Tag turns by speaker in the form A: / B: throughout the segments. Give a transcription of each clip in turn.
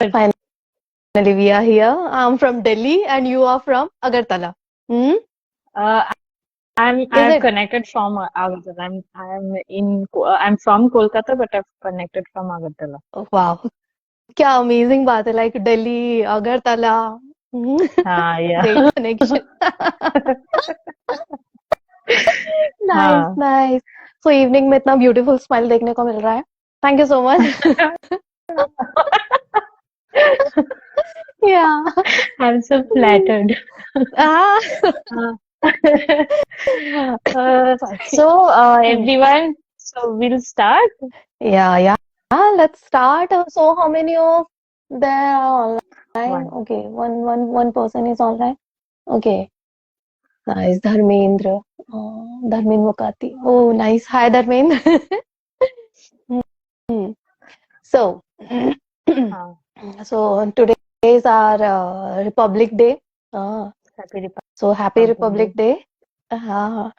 A: Finally, we are here. I'm from Delhi and you are from Agartala. Hmm?
B: Uh,
A: Is
B: I've
A: it?
B: connected from Agartala. I'm from Kolkata, but I've connected from Agartala.
A: Wow. क्या amazing बात है like Delhi Agartala
B: Yeah.
A: Great connection nice
B: हाँ.
A: Nice so evening में इतना beautiful smile देखने को मिल रहा है थैंक यू सो मच या
B: I'm so flattered. Uh,
A: sorry
B: everyone, so we'll start.
A: या let's start. So how many of there are online?
B: One.
A: Okay, one person is online. Okay, nice. Dharmendra, Dharmendra Mukati. Oh, nice. Hi, Dharmendra. Hmm. So,
B: हाँ.
A: so today is our Republic Day.
B: Happy
A: So happy
B: Republic Day.
A: Republic Day. हाँ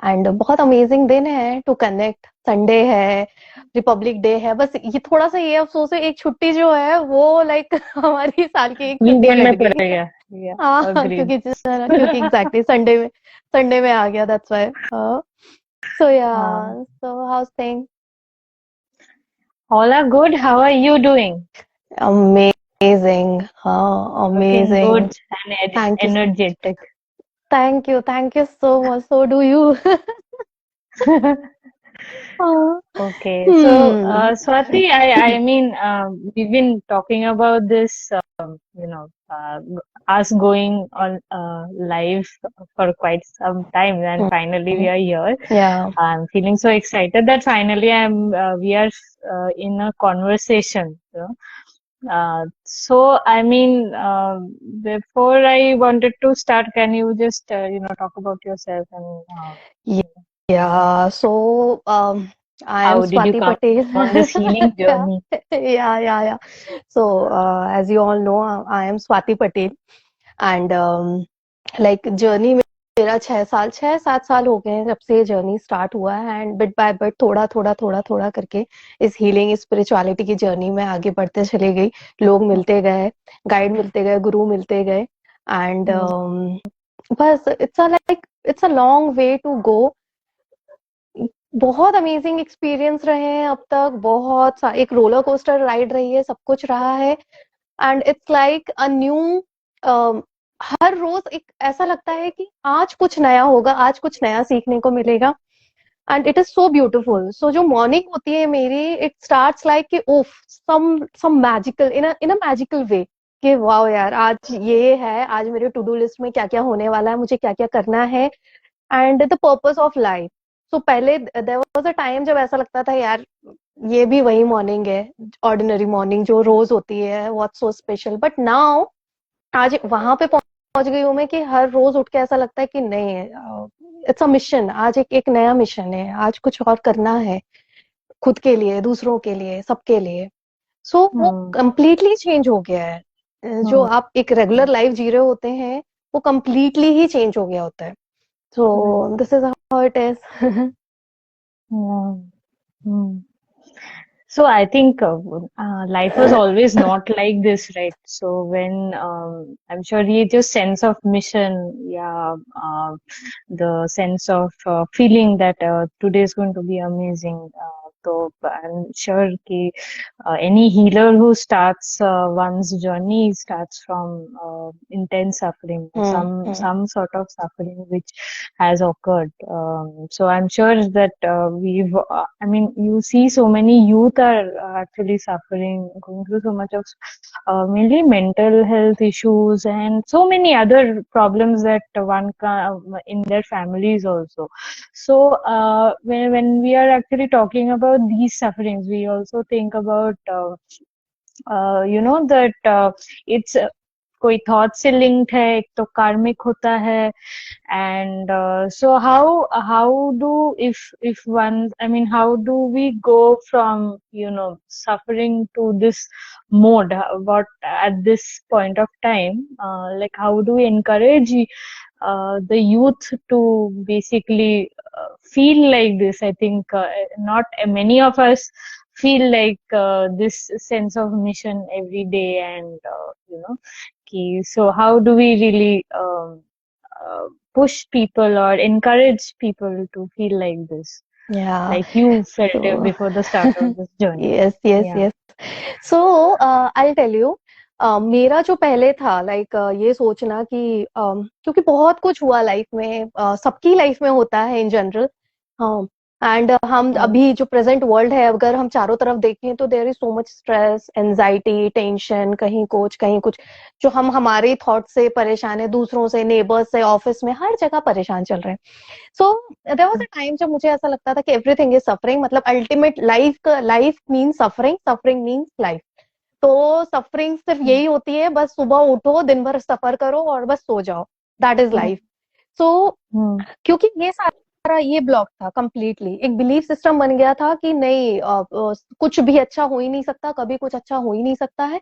A: and बहुत amazing दिन है to connect Sunday है Republic day है बस ये थोड़ा सा ये अफसोस है एक छुट्टी जो है वो लाइक हमारी साल की एक छुट्टी
B: वीकेंड
A: लग
B: में पड़
A: गई
B: गया. Yeah,
A: हाँ
B: agreed.
A: क्योंकि एग्जैक्टली संडे में आ गया दैट्स व्हाई सो या
B: हाँ.
A: So how's thing
B: All are good. How are you doing?
A: Amazing हाँ
B: Looking
A: amazing
B: good and
A: thank you
B: energetic.
A: Thank you so much so do you
B: Okay, so
A: hmm
B: Swati, I mean, we've been talking about this, us going on live for quite some time, and finally we are here.
A: या
B: I'm feeling so excited that finally we are in a conversation. So I mean, before I wanted to start, can you just talk about yourself and
A: Yeah, so I am
B: how did you
A: Swati
B: come
A: Patel.
B: on this healing
A: Yeah,
B: journey?
A: yeah. So as you all know, I am Swati Patel, and like journey में मेरा 6 7 साल हो गए हैं जब से ये journey start हुआ है एंड बिट बाय बिट थोड़ा करके इस हीलिंग स्पिरिचुअलिटी की जर्नी में आगे बढ़ते चले गई लोग मिलते गए गाइड मिलते गए गुरु मिलते गए एंड
B: Hmm.
A: बस it's a long way to go बहुत अमेजिंग एक्सपीरियंस रहे हैं अब तक एक रोलर कोस्टर राइड रही है सब कुछ रहा है and it's like a new हर रोज एक ऐसा लगता है कि आज कुछ नया होगा आज कुछ नया सीखने को मिलेगा and it is so beautiful so जो मॉर्निंग होती है मेरी इट स्टार्ट्स लाइक कि उफ सम मैजिकल इन अ मैजिकल वे कि वाओ यार आज ये है आज मेरे टू डू लिस्ट में क्या क्या होने वाला है मुझे क्या क्या करना है and the purpose of life so पहले देयर वाज अ टाइम जब ऐसा लगता था यार ये भी वही मॉर्निंग है ऑर्डिनरी मॉर्निंग जो रोज होती है what's so special but now आज वहां पे पहुंच गई हूँ मैं कि हर रोज उठ के ऐसा लगता है कि नहीं इट्स अ मिशन आज एक नया मिशन है आज कुछ और करना है खुद के लिए दूसरों के लिए सबके लिए सो वो
B: Hmm.
A: कंप्लीटली चेंज हो गया है जो
B: Hmm.
A: आप एक रेगुलर लाइफ जी रहे होते हैं वो कंप्लीटली ही चेंज हो गया होता है
B: Right.
A: So this is how it is
B: Yeah. Hmm. So I think life was always not like this, right? So when I'm sure ये जो sense of mission, yeah, the sense of feeling that today is going to be amazing. So I'm sure कि any healer who starts one's journey starts from intense suffering, some sort of suffering which has occurred. So I'm sure that I mean, you see so many youth are actually suffering, going through so much of mainly mental health issues and so many other problems that in their families also. So when we are actually talking about these sufferings, we also think about that it's कोई thought से linked है एक तो कार्मिक होता है and so how do if one I mean how do we go from suffering to this mode what at this point of time like how do we encourage the youth to basically feel like this I think not many of us feel like this sense of mission every day, and so how do we really push people or encourage people to feel like this,
A: Yeah.
B: like you felt it
A: So
B: before the start of this journey?
A: yes, yes,
B: Yeah.
A: yes. So I tell you, मेरा जो पहले था like ये सोचना कि क्योंकि बहुत कुछ हुआ लाइफ में, सबकी लाइफ में होता है इन जनरल। हाँ। एंड हम
B: Hmm.
A: अभी जो प्रेजेंट वर्ल्ड है, अगर हम चारों तरफ देखें तो there is so much stress, anxiety, tension, कहीं कुछ कहीं कुछ, जो हम हमारे थॉट से परेशान है, दूसरों से, नेबर्स से, ऑफिस में, हर जगह परेशान चल रहे हैं। So there was a time जब मुझे ऐसा लगता था कि एवरीथिंग इज सफरिंग, मतलब अल्टीमेट लाइफ का, life means suffering, suffering means life. तो सफरिंग सिर्फ यही होती है, बस सुबह उठो, दिन भर सफर करो और बस सो जाओ, that is
B: Hmm.
A: Life. So
B: Hmm.
A: क्योंकि ये सारा ये ब्लॉक था कंप्लीटली, एक बिलीफ सिस्टम बन गया था कि नहीं, कुछ भी अच्छा हो ही नहीं सकता, कभी कुछ अच्छा हो ही नहीं सकता है।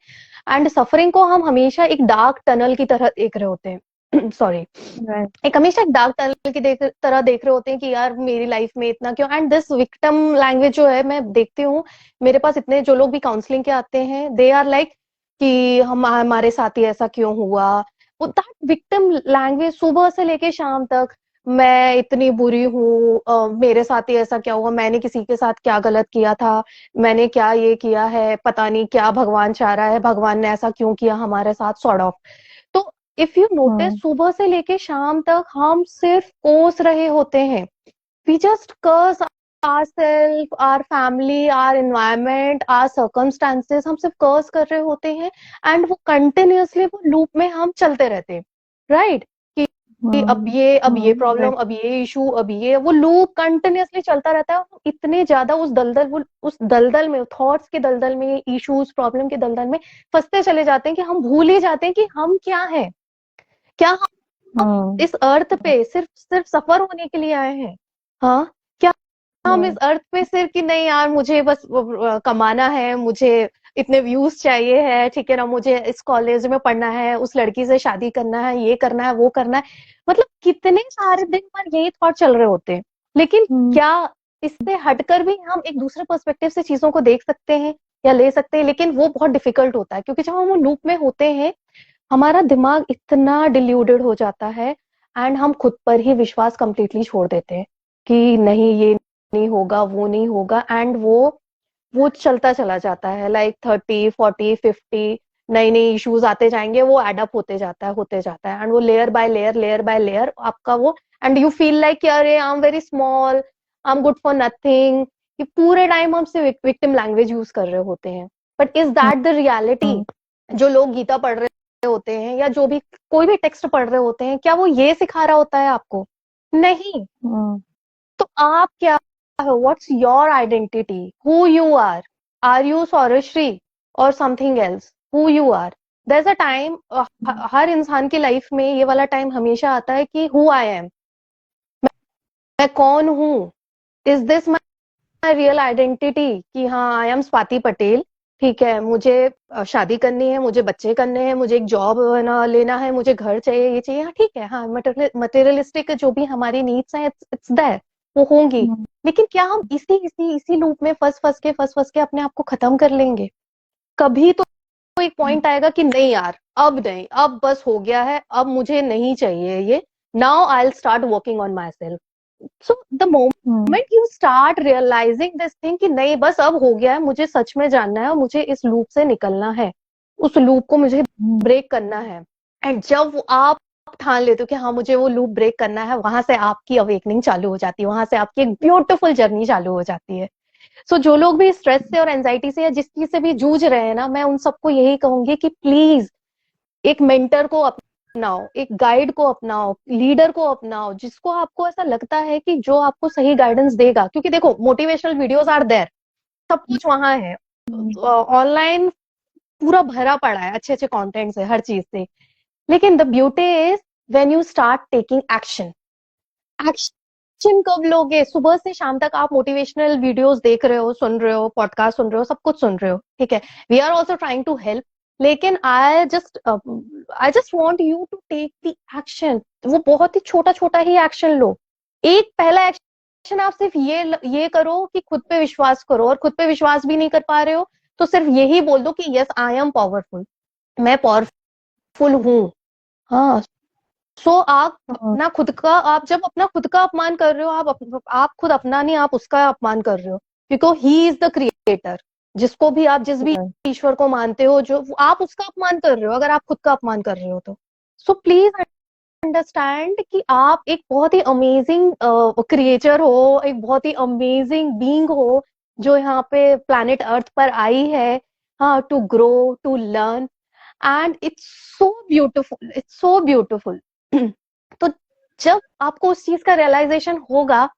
A: एंड सफरिंग को हम हमेशा एक डार्क टनल की तरह देख रहे होते हैं सॉरी,
B: Right.
A: एक हमेशा एक डार्क टनल की तरह देख रहे होते हैं कि यार मेरी लाइफ में इतना क्यों। एंड दिस विक्टिम लैंग्वेज जो है, मैं देखती हूँ मेरे पास इतने जो लोग भी काउंसलिंग के आते हैं, दे आर लाइक कि हम हमारे साथ ही ऐसा क्यों हुआ। वो दैट विक्टिम लैंग्वेज सुबह से लेके शाम तक, मैं इतनी बुरी हूँ, मेरे साथ ही ऐसा क्या हुआ, मैंने किसी के साथ क्या गलत किया था, मैंने क्या ये किया है, पता नहीं क्या भगवान चाह रहा है, भगवान ने ऐसा क्यों किया हमारे साथ, सॉर्ट ऑफ। तो इफ यू
B: Hmm.
A: नोटिस सुबह से लेके शाम तक हम सिर्फ कोस रहे होते हैं, we just curse ourselves, our family, our environment, our circumstances, हम सिर्फ कर्स कर रहे होते हैं। एंड वो कंटिन्यूअसली वो लूप में हम चलते रहते हैं, राइट? कि अब
B: Hmm.
A: ये, अब ये
B: Hmm.
A: Problem,
B: Right.
A: अब ये इशू, अब ये, वो लूप कंटिन्यूअसली चलता रहता है। इतने ज्यादा उस दलदल, वो उस दलदल में, थॉट्स के दलदल में, इश्यूज प्रॉब्लम के दलदल में फंसते चले जाते हैं कि हम भूल ही जाते हैं कि हम क्या हैं। क्या हम
B: Hmm.
A: इस अर्थ पे सिर्फ सिर्फ सफर होने के लिए आए हैं? हाँ, क्या हम इस
B: Right.
A: अर्थ पे सिर्फ कि नहीं यार मुझे बस कमाना है, मुझे इतने व्यूज चाहिए है, ठीक है ना, मुझे इस कॉलेज में पढ़ना है, उस लड़की से शादी करना है, ये करना है, वो करना है, मतलब कितने सारे दिन भर यही थॉट चल रहे होते हैं। लेकिन
B: Hmm.
A: क्या इससे हटकर भी हम एक दूसरे पर्सपेक्टिव से चीजों को देख सकते हैं या ले सकते हैं? लेकिन वो बहुत डिफिकल्ट होता है, क्योंकि जब हम वो लूप में होते हैं हमारा दिमाग इतना डिल्यूडेड हो जाता है, एंड हम खुद पर ही विश्वास कंप्लीटली छोड़ देते हैं कि नहीं ये नहीं होगा, वो नहीं होगा, एंड वो चलता चला जाता है, लाइक 30, 40, 50 नई नई इश्यूज आते जाएंगे, वो एडअप होते जाता है, होते जाता है, एंड वो layer by layer, layer by layer आपका वो, एंड यू फील लाइक अरे I am very small, I am good for nothing. कि पूरे टाइम हम सिर्फ विक्टिम लैंग्वेज यूज कर रहे होते हैं। But is that the reality?
B: Hmm.
A: जो लोग गीता पढ़ रहे होते हैं या जो भी कोई भी टेक्स्ट पढ़ रहे होते हैं, क्या वो ये सिखा रहा होता है आपको? नहीं।
B: Hmm.
A: तो आप क्या हो? What's your identity? Who you are you Saurashree और something else? Who you are? There is a time, हर इंसान की लाइफ में ये वाला टाइम हमेशा आता है कि हु आई एम, मैं कौन हूँ, is this my real identity? कि हाँ आई एम स्वाति पटेल, ठीक है, मुझे शादी करनी है, मुझे बच्चे करने हैं, मुझे एक जॉब ना लेना है, मुझे घर चाहिए, ये चाहिए, हाँ ठीक है, हाँ मटेरियलिस्टिक जो भी हमारी नीड्स हैं, इट्स देयर, वो होंगी।
B: Hmm.
A: लेकिन क्या हम इसी लूप में फंस फंस के अपने आप को खत्म कर लेंगे? कभी तो एक पॉइंट आएगा कि नहीं यार, अब नहीं, अब बस हो गया है, अब मुझे नहीं चाहिए ये, now I will start working on myself. So the
B: Hmm.
A: Moment you start realising this thing कि नहीं बस अब हो गया है, मुझे सच में जानना है और मुझे इस लूप से निकलना है, उस लूप को मुझे
B: Hmm.
A: ब्रेक करना है, एंड जब आप ठान लेते हो कि हाँ मुझे वो लूप ब्रेक करना है, वहां से आपकी अवेकनिंग चालू हो जाती है, वहां से आपकी एक ब्यूटीफुल जर्नी चालू हो जाती है। सो जो लोग भी स्ट्रेस से और एंजाइटी से या जिस चीज से भी जूझ रहे हैं ना, मैं उन सबको यही कहूंगी कि प्लीज एक मेंटर को अपनाओ, एक गाइड को अपनाओ, लीडर को अपनाओ, जिसको आपको ऐसा लगता है कि जो आपको सही गाइडेंस देगा। क्योंकि देखो मोटिवेशनल वीडियोस आर देयर, सब कुछ वहां है,
B: Hmm.
A: ऑनलाइन पूरा भरा पड़ा है अच्छे अच्छे कंटेंट से, हर चीज से। लेकिन the beauty is when you start taking action. Action कब लोगे? सुबह से शाम तक आप मोटिवेशनल वीडियोस देख रहे हो, सुन रहे हो, पॉडकास्ट सुन रहे हो, सब कुछ सुन रहे हो, ठीक है, we are also trying to help, लेकिन I just want you to take the action. वो बहुत ही छोटा छोटा ही एक्शन लो, एक पहला मेडिटेशन आप सिर्फ ये करो कि खुद पे विश्वास करो, और खुद पे विश्वास भी नहीं कर पा रहे हो तो सिर्फ यही बोल दो कि यस आई एम पावरफुल, मैं पावरफुल हूँ। हाँ, सो आप
B: हम्म,
A: अपना खुद का, आप जब अपना खुद का अपमान कर रहे हो, आप खुद अपना नहीं, आप उसका अपमान कर रहे हो, क्योंकि ही इज द क्रिएटर। जिसको भी आप, जिस भी
B: right.
A: ईश्वर को मानते हो, जो आप उसका अपमान कर रहे हो अगर आप खुद का अपमान कर रहे हो तो। सो प्लीज अंडरस्टैंड कि आप एक बहुत ही अमेजिंग क्रिएचर हो, एक बहुत ही अमेजिंग बीइंग हो, जो यहाँ पे प्लैनेट अर्थ पर आई है, हाँ, to grow, to learn, and it's so beautiful, it's so beautiful. तो जब आपको उस चीज का रियलाइजेशन होगा,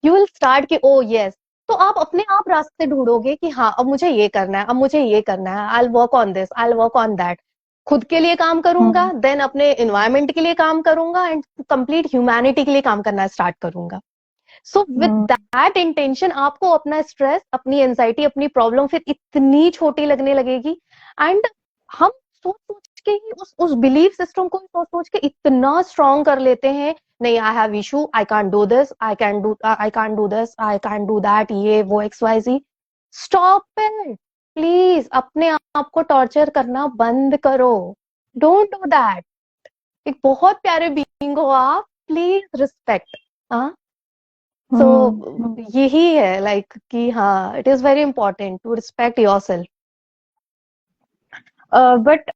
A: यू विल स्टार्ट कि ओ यस, तो आप अपने आप रास्ते ढूंढोगे कि हाँ अब मुझे ये करना है, अब मुझे ये करना है, I will work on this, I will work on that. खुद के लिए काम करूंगा,
B: हम्म,
A: देन अपने एनवायरमेंट के लिए काम करूंगा, एंड कंप्लीट ह्यूमैनिटी के लिए काम करना स्टार्ट करूंगा। So with
B: hmm,
A: that intention आपको अपना स्ट्रेस, अपनी एंजाइटी, अपनी प्रॉब्लम फिर इतनी छोटी लगने लगेगी। एंड हम सोच सोच के ही उस बिलीफ सिस्टम को सोच सोच के इतना स्ट्रॉन्ग कर लेते हैं, नहीं I have issue, I can't do this, I can't do this, I can't do that, ये वो X Y Z. Stop it please, अपने आप को टॉर्चर करना बंद करो, डोंट डू दैट। एक बहुत प्यारे बीइंग हो आप, प्लीज रिस्पेक्ट। हाँ, सो
B: हम्म,
A: यही है लाइक कि हाँ, it is very important to respect yourself.
B: But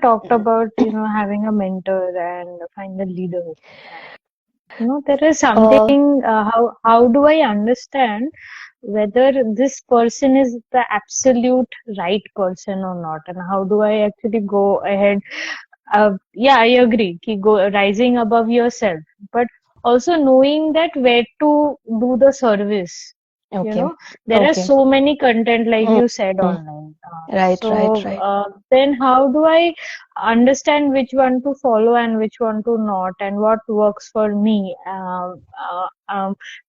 B: talked about having a mentor and find a leader. There is something. How do I understand whether this person is the absolute right person or not, and how do I actually go ahead? Yeah, I agree. Ki go rising above yourself, but also knowing that where to do the service.
A: Okay,
B: There are
A: okay,
B: so many content, like you said, online.
A: Right, right, right.
B: Then how do I understand which one to follow and which one to not, and what works for me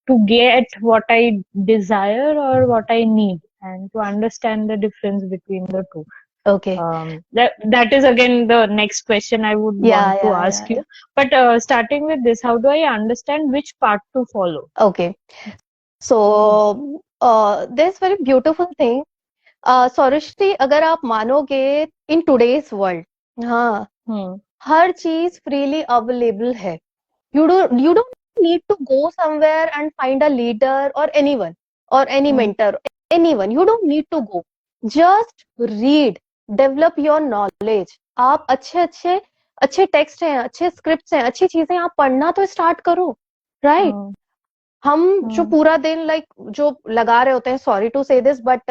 B: to get what I desire or what I need, and to understand the difference between the two.
A: Okay,
B: That is again the next question I would want to ask
A: या
B: you. But starting with this, how do I understand which path to follow?
A: Okay, so this very beautiful thing, Saurashree, अगर आप मानोगे, in today's world, हाँ,
B: Hmm.
A: हर चीज freely available है। You don't need to go somewhere and find a leader or anyone or any
B: Hmm.
A: mentor, anyone. You don't need to go. Just read, develop your knowledge. आप अच्छे अच्छे अच्छे text हैं, अच्छे scripts हैं, अच्छी चीजें आप पढ़ना तो स्टार्ट करो, राइट?
B: Hmm.
A: हम जो
B: Hmm.
A: पूरा दिन लाइक जो लगा रहे होते हैं, sorry to say this, but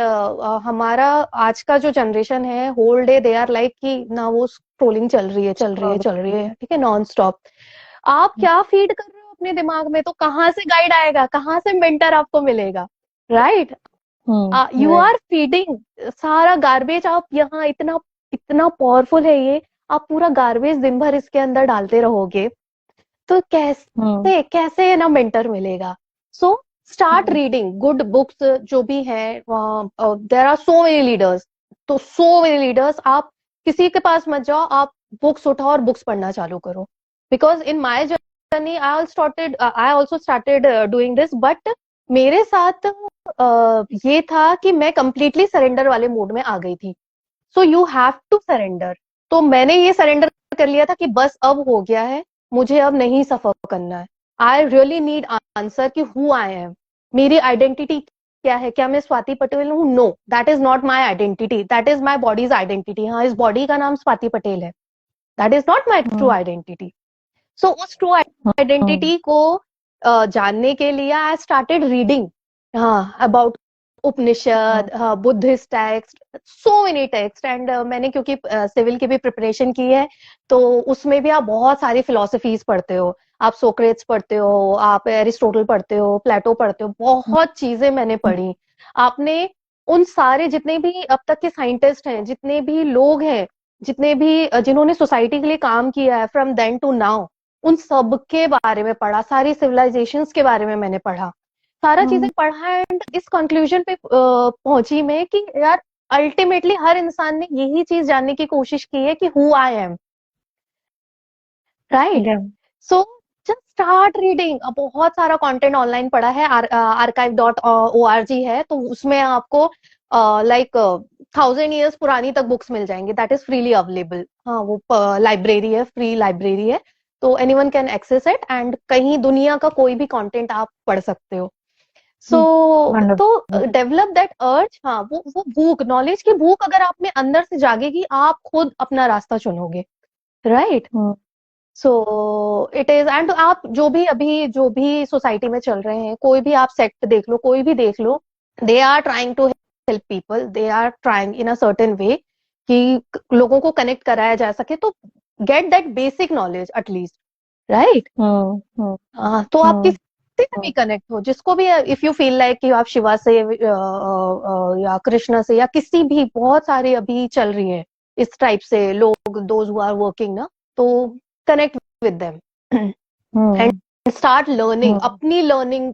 A: हमारा आज का जो जनरेशन है, whole day they are like कि ना, वो स्क्रोलिंग चल रही है, चल रही है, चल रही है, ठीक है, नॉन स्टॉप। आप क्या फीड कर रहे हो अपने दिमाग में, तो कहाँ से गाइड आएगा, कहाँ से मेंटर आपको मिलेगा, right?
B: Hmm.
A: You
B: Right.
A: Are feeding सारा गार्बेज, आप यहाँ इतना इतना पावरफुल है ये, आप पूरा गार्बेज दिन भर इसके अंदर डालते रहोगे, तो
B: Hmm.
A: कैसे कैसे ना मेंटर मिलेगा? So start
B: Hmm.
A: Reading good books जो भी है, there are so many leaders, तो सो मेनी लीडर्स, आप किसी के पास मत जाओ, आप बुक्स उठाओ और बुक्स पढ़ना चालू करो। Because in my journey I also started doing this, but मेरे साथ ये था कि मैं कंप्लीटली सरेंडर वाले मूड में आ गई थी। So you have to surrender. तो मैंने ये सरेंडर कर लिया था कि बस अब हो गया है, मुझे अब नहीं सफर करना है। आई रियली नीड आंसर कि हु आई एम, मेरी आइडेंटिटी क्या है, क्या मैं स्वाति पटेल हूँ? No, that is not my identity, that is my body's identity. हाँ, इस बॉडी का नाम स्वाति पटेल है, that is not my true
B: Hmm.
A: Identity. So उस ट्रू
B: Hmm.
A: आइडेंटिटी को जानने के लिए आई स्टार्टेड रीडिंग, हाँ, about
B: Hmm.
A: Upanishad, Buddhist text, so many text. And मैंने क्योंकि सिविल की भी प्रिपरेशन की है, तो उसमें भी आप बहुत सारी फिलोसफीज पढ़ते हो, आप सोक्रेट्स पढ़ते हो, आप एरिस्टोटल पढ़ते हो, प्लेटो पढ़ते हो, बहुत चीजें मैंने पढ़ी। आपने उन सारे जितने भी अब तक के साइंटिस्ट हैं, जितने भी लोग हैं, जितने भी जिन्होंने सोसाइटी के लिए काम किया है फ्रॉम देन टू नाउ, उन सब के बारे में पढ़ा, सारी सिविलाइजेशंस के बारे में मैंने पढ़ा, सारा चीजें
B: Hmm.
A: पढ़ा, एंड इस कंक्लूजन पे पहुंची मैं कि यार अल्टीमेटली हर इंसान ने यही चीज जानने की कोशिश की है कि who I M, right?
B: Yeah.
A: So just start reading. अब बहुत सारा कंटेंट ऑनलाइन पड़ा है, archive.org है, तो उसमें आपको लाइक 1000 years पुरानी तक बुक्स मिल जाएंगी, दैट इज फ्रीली अवेलेबल। हाँ, वो लाइब्रेरी है, फ्री लाइब्रेरी है, तो anyone can access it, and कहीं दुनिया का कोई भी कंटेंट आप पढ़ सकते हो। सो तो
B: Wonderful.
A: डेवलप दैट अर्ज। हाँ, वो भूख, नॉलेज की भूख अगर आप में अंदर से जागेगी, आप खुद अपना रास्ता चुनोगे, right?
B: Hmm.
A: So it is, and आप जो भी सोसाइटी में चल रहे हैं, कोई भी आप सेक्ट देख लो, कोई भी देख लो, they are trying to help people, they are trying in a certain way कि लोगों को कनेक्ट कराया जा सके, to get that basic knowledge at least, right?
B: Hmm. Hmm.
A: तो आप
B: Hmm.
A: किसी से भी कनेक्ट हो, जिसको भी, इफ यू फील लाइक कि आप शिवा से या कृष्णा से या किसी भी, बहुत सारे अभी चल रही है इस टाइप से लोग, दोज हु आर वर्किंग ना, तो connect with them and
B: Hmm.
A: Start learning,
B: Hmm.
A: अपनी लर्निंग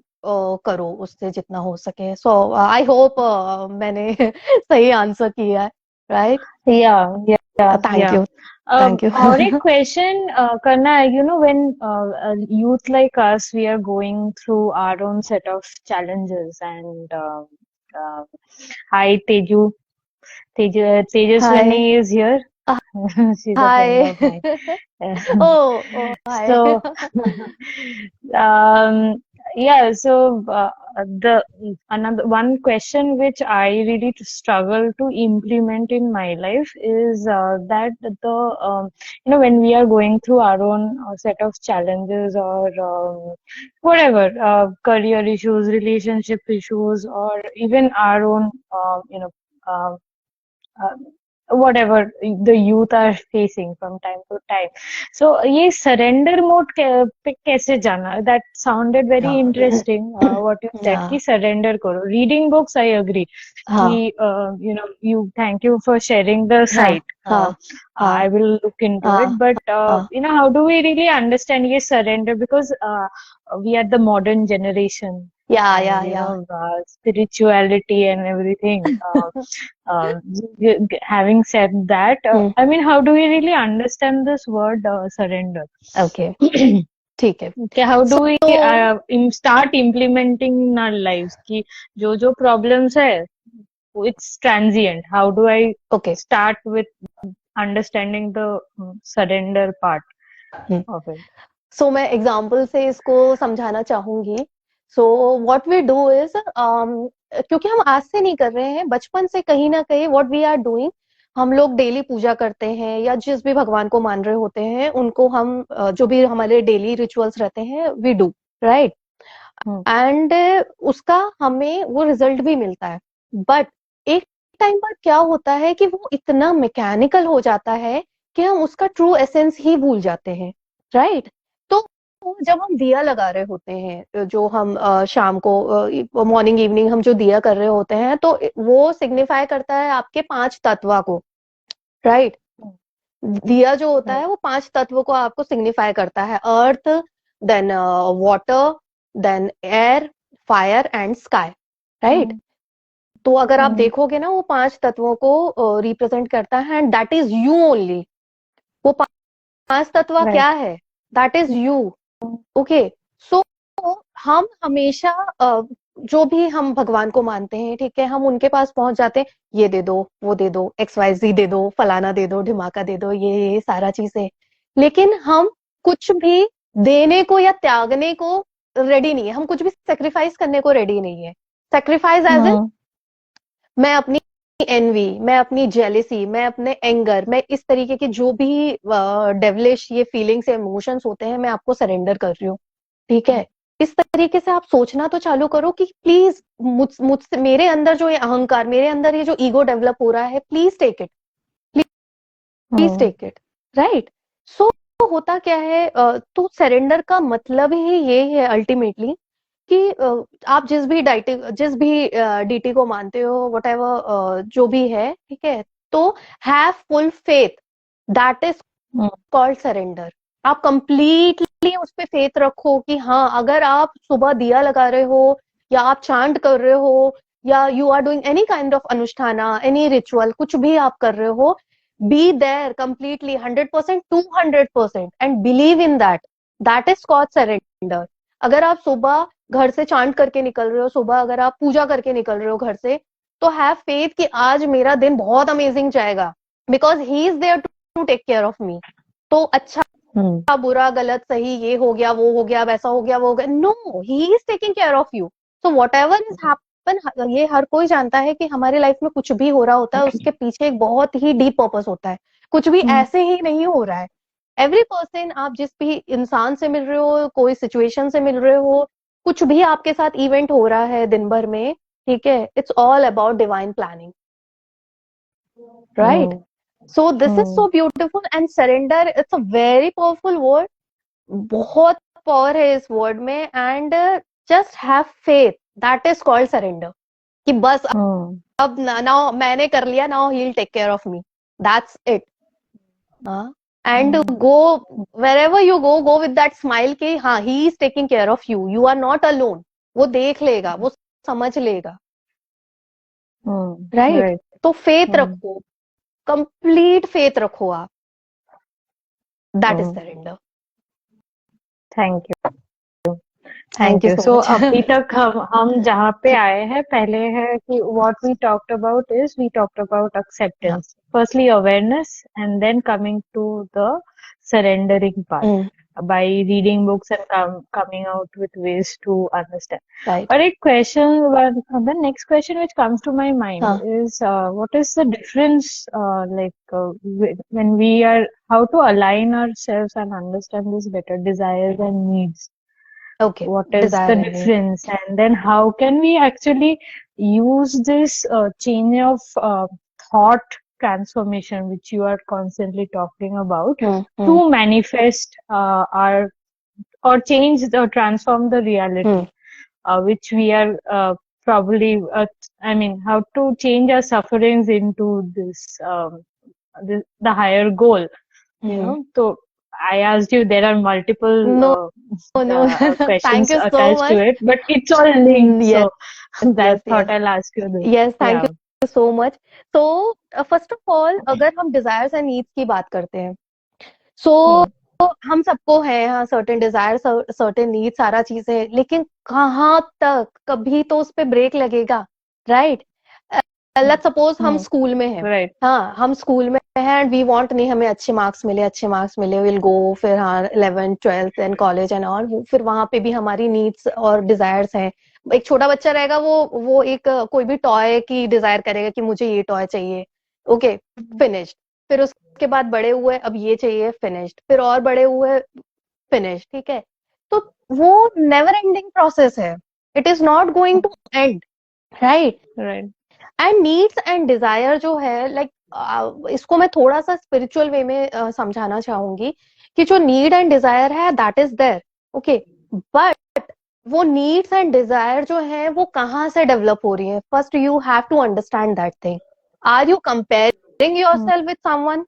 A: करो उससे जितना हो सके। सो आई होप मैंने सही आंसर किया है, right?
B: Yeah, yeah,
A: thank
B: yeah.
A: You, thank you.
B: और एक क्वेश्चन करना है, when youth like us, we are going through our own set of challenges, and uh, hi Teju,
A: hi,
B: Tejaswini is here. She's a friend
A: hi.
B: of mine.
A: O, O, hi.
B: So, um, yeah, so the another one question which I really struggle to implement in my life is that when we are going through our own set of challenges, or whatever, career issues, relationship issues, or even our own uh, uh, whatever the youth are facing from time to time. So ये surrender mode पे कैसे जाना? That sounded very interesting. What you said कि surrender करो. Reading books, I agree.
A: हाँ,
B: कि you thank you for sharing the
A: हाँ,
B: site.
A: हाँ, हाँ,
B: I will look into it.
A: हाँ,
B: But
A: हाँ,
B: how do we really understand ये surrender? Because we are the modern generation, and
A: या
B: spirituality and everything. Uh, Having said that, I mean, how do we really understand this word surrender?
A: Okay, ठीक है।
B: Okay, how do we
A: so
B: start implementing in our lives? कि जो problems है, it's transient. How do I
A: okay,
B: start with understanding the surrender part of it?
A: So मैं example से इसको समझाना चाहूंगी। So what we do is, क्योंकि हम आज से नहीं कर रहे हैं, बचपन से कहीं ना कहीं व्हाट वी आर डूइंग, हम लोग डेली पूजा करते हैं या जिस भी भगवान को मान रहे होते हैं उनको हम जो भी हमारे डेली रिचुअल्स रहते हैं we do, right?
B: Hmm.
A: And उसका हमें वो रिजल्ट भी मिलता है, बट एक टाइम पर क्या होता है कि वो इतना मैकेनिकल हो जाता है कि हम उसका ट्रू एसेंस ही भूल जाते हैं, राइट? तो जब हम दिया लगा रहे होते हैं, जो हम शाम को मॉर्निंग इवनिंग हम जो दिया कर रहे होते हैं, तो वो सिग्निफाई करता है आपके 5 तत्वा को, राइट? दिया जो होता
B: Hmm.
A: है वो 5 तत्व को आपको सिग्निफाई करता है, earth, then water, then air, fire and sky, right?
B: Hmm.
A: तो अगर आप
B: Hmm.
A: देखोगे ना, वो 5 तत्वों को रिप्रेजेंट करता है, and that is you only. वो 5 तत्व
B: Right.
A: क्या है? That is you. ओके, सो हम हमेशा जो भी हम भगवान को मानते हैं, ठीक है, हम उनके पास पहुंच जाते हैं, ये दे दो, वो दे दो, XYZ दे दो, फलाना दे दो, ढिमाका दे दो, ये सारा चीजें, लेकिन हम कुछ भी देने को या त्यागने को रेडी नहीं है, हम कुछ भी सेक्रीफाइस करने को रेडी नहीं है। Sacrifice as in,
B: Hmm.
A: मैं अपनी एनवी, मैं अपनी जेलेसी, मैं अपने एंगर, मैं इस तरीके के जो भी डेवलिश ये फीलिंग्स या इमोशंस होते हैं, मैं आपको सरेंडर कर रही हूँ, ठीक है? इस तरीके से आप सोचना तो चालू करो कि प्लीज मुझसे, मेरे अंदर जो ये अहंकार, मेरे अंदर ये जो ईगो डेवलप हो रहा है, please take it, please
B: Hmm.
A: Take it, right? So होता क्या है, तो सरेंडर का मतलब ही ये है अल्टीमेटली कि आप जिस भी डीटी को मानते हो, वट एवर जो भी है, ठीक है, तो have full faith, that is
B: Hmm.
A: Called surrender. आप कंप्लीटली उस पे फेथ रखो कि हाँ, अगर आप सुबह दिया लगा रहे हो, या आप चांट कर रहे हो, या you are doing any kind of अनुष्ठाना, एनी रिचुअल, कुछ भी आप कर रहे हो, be there completely 100%, 200%, and believe in that, that is called surrender. अगर आप सुबह घर से चांट करके निकल रहे हो, सुबह अगर आप पूजा करके निकल रहे हो घर से, तो हैव फेथ कि आज मेरा दिन बहुत अमेजिंग जाएगा, because he is there to take care of me. तो अच्छा बुरा गलत सही, ये हो गया वो हो गया वैसा हो गया वो हो गया, no, he is taking care of you. So whatever is happen, ये हर कोई जानता है कि हमारी लाइफ में कुछ भी हो रहा होता है उसके पीछे एक बहुत ही डीप पर्पस होता है, कुछ भी ऐसे ही नहीं हो रहा है। एवरी पर्सन, आप जिस भी इंसान से मिल रहे हो, कोई सिचुएशन से मिल रहे हो, कुछ भी आपके साथ इवेंट हो रहा है दिन भर में, ठीक है, it's all about divine planning, right? So this is so beautiful, and surrender it's a very powerful word, बहुत पावर है इस वर्ड में। And just have faith, that is called surrender, कि बस अब नाउ मैंने कर लिया, now he will take care of me, that's it. And go wherever you go, go with that smile कि हाँ, he is taking care of you, you are not alone. वो देख लेगा, वो समझ लेगा, राइट? तो फेथ रखो, कंप्लीट फेथ रखो आप, that is surrender.
B: Thank you,
A: thank
B: thank
A: you
B: you.
A: So
B: so
A: much.
B: अभी तक हम जहाँ पे आए हैं, पहले है कि what we talked about is we talked about acceptance, firstly awareness, and then coming to the surrendering part by reading books and coming out with ways to understand.
A: Right.
B: But the next question which comes to my mind is what is the difference when we are, how to align ourselves and understand this better, desires and needs.
A: Okay.
B: What is the difference, and then how can we actually use this change of thought transformation which you are constantly talking about to manifest our, or change or transform the reality which we are probably I mean, how to change our sufferings into this the higher goal, you know. So I asked you, there are multiple questions
A: Thank you so
B: attached
A: much.
B: to it, but it's all linked.
A: Yes,
B: So that
A: yes.
B: thought I'll ask you this.
A: Yes, thank you so much. So first of all, अगर हम desires and needs की बात करते हैं, so हम सबको है, हाँ, certain desires, certain needs, सारा चीजें, लेकिन कहाँ तक, कभी तो उस पे ब्रेक लगेगा, राइट? लेट्स सपोज हम स्कूल में हैं,
B: Right.
A: हाँ, हम स्कूल में हैं एंड वी वांट, नहीं हमें अच्छे मार्क्स मिले, अच्छे मार्क्स मिले, विल गो, फिर हाँ 11th 12th and college and all, फिर वहां पे भी हमारी नीड्स और डिजायर्स हैं। एक छोटा बच्चा रहेगा, वो एक कोई भी टॉय की डिजायर करेगा कि मुझे ये टॉय चाहिए, ओके, फिनिश्ड। फिर उसके बाद बड़े हुए, अब ये चाहिए, फिनिश्ड। फिर और बड़े हुए, फिनिश, ठीक है? तो वो नेवर एंडिंग प्रोसेस है, it is not going to end, right?
B: Right.
A: And needs and desire जो है, लाइक इसको मैं थोड़ा सा स्पिरिचुअल वे में समझाना चाहूंगी कि जो नीड एंड डिजायर है, that is there, okay, but वो नीड्स एंड डिजायर जो है वो कहाँ से डेवलप हो रही है? First you have to understand that thing. Are you comparing yourself with someone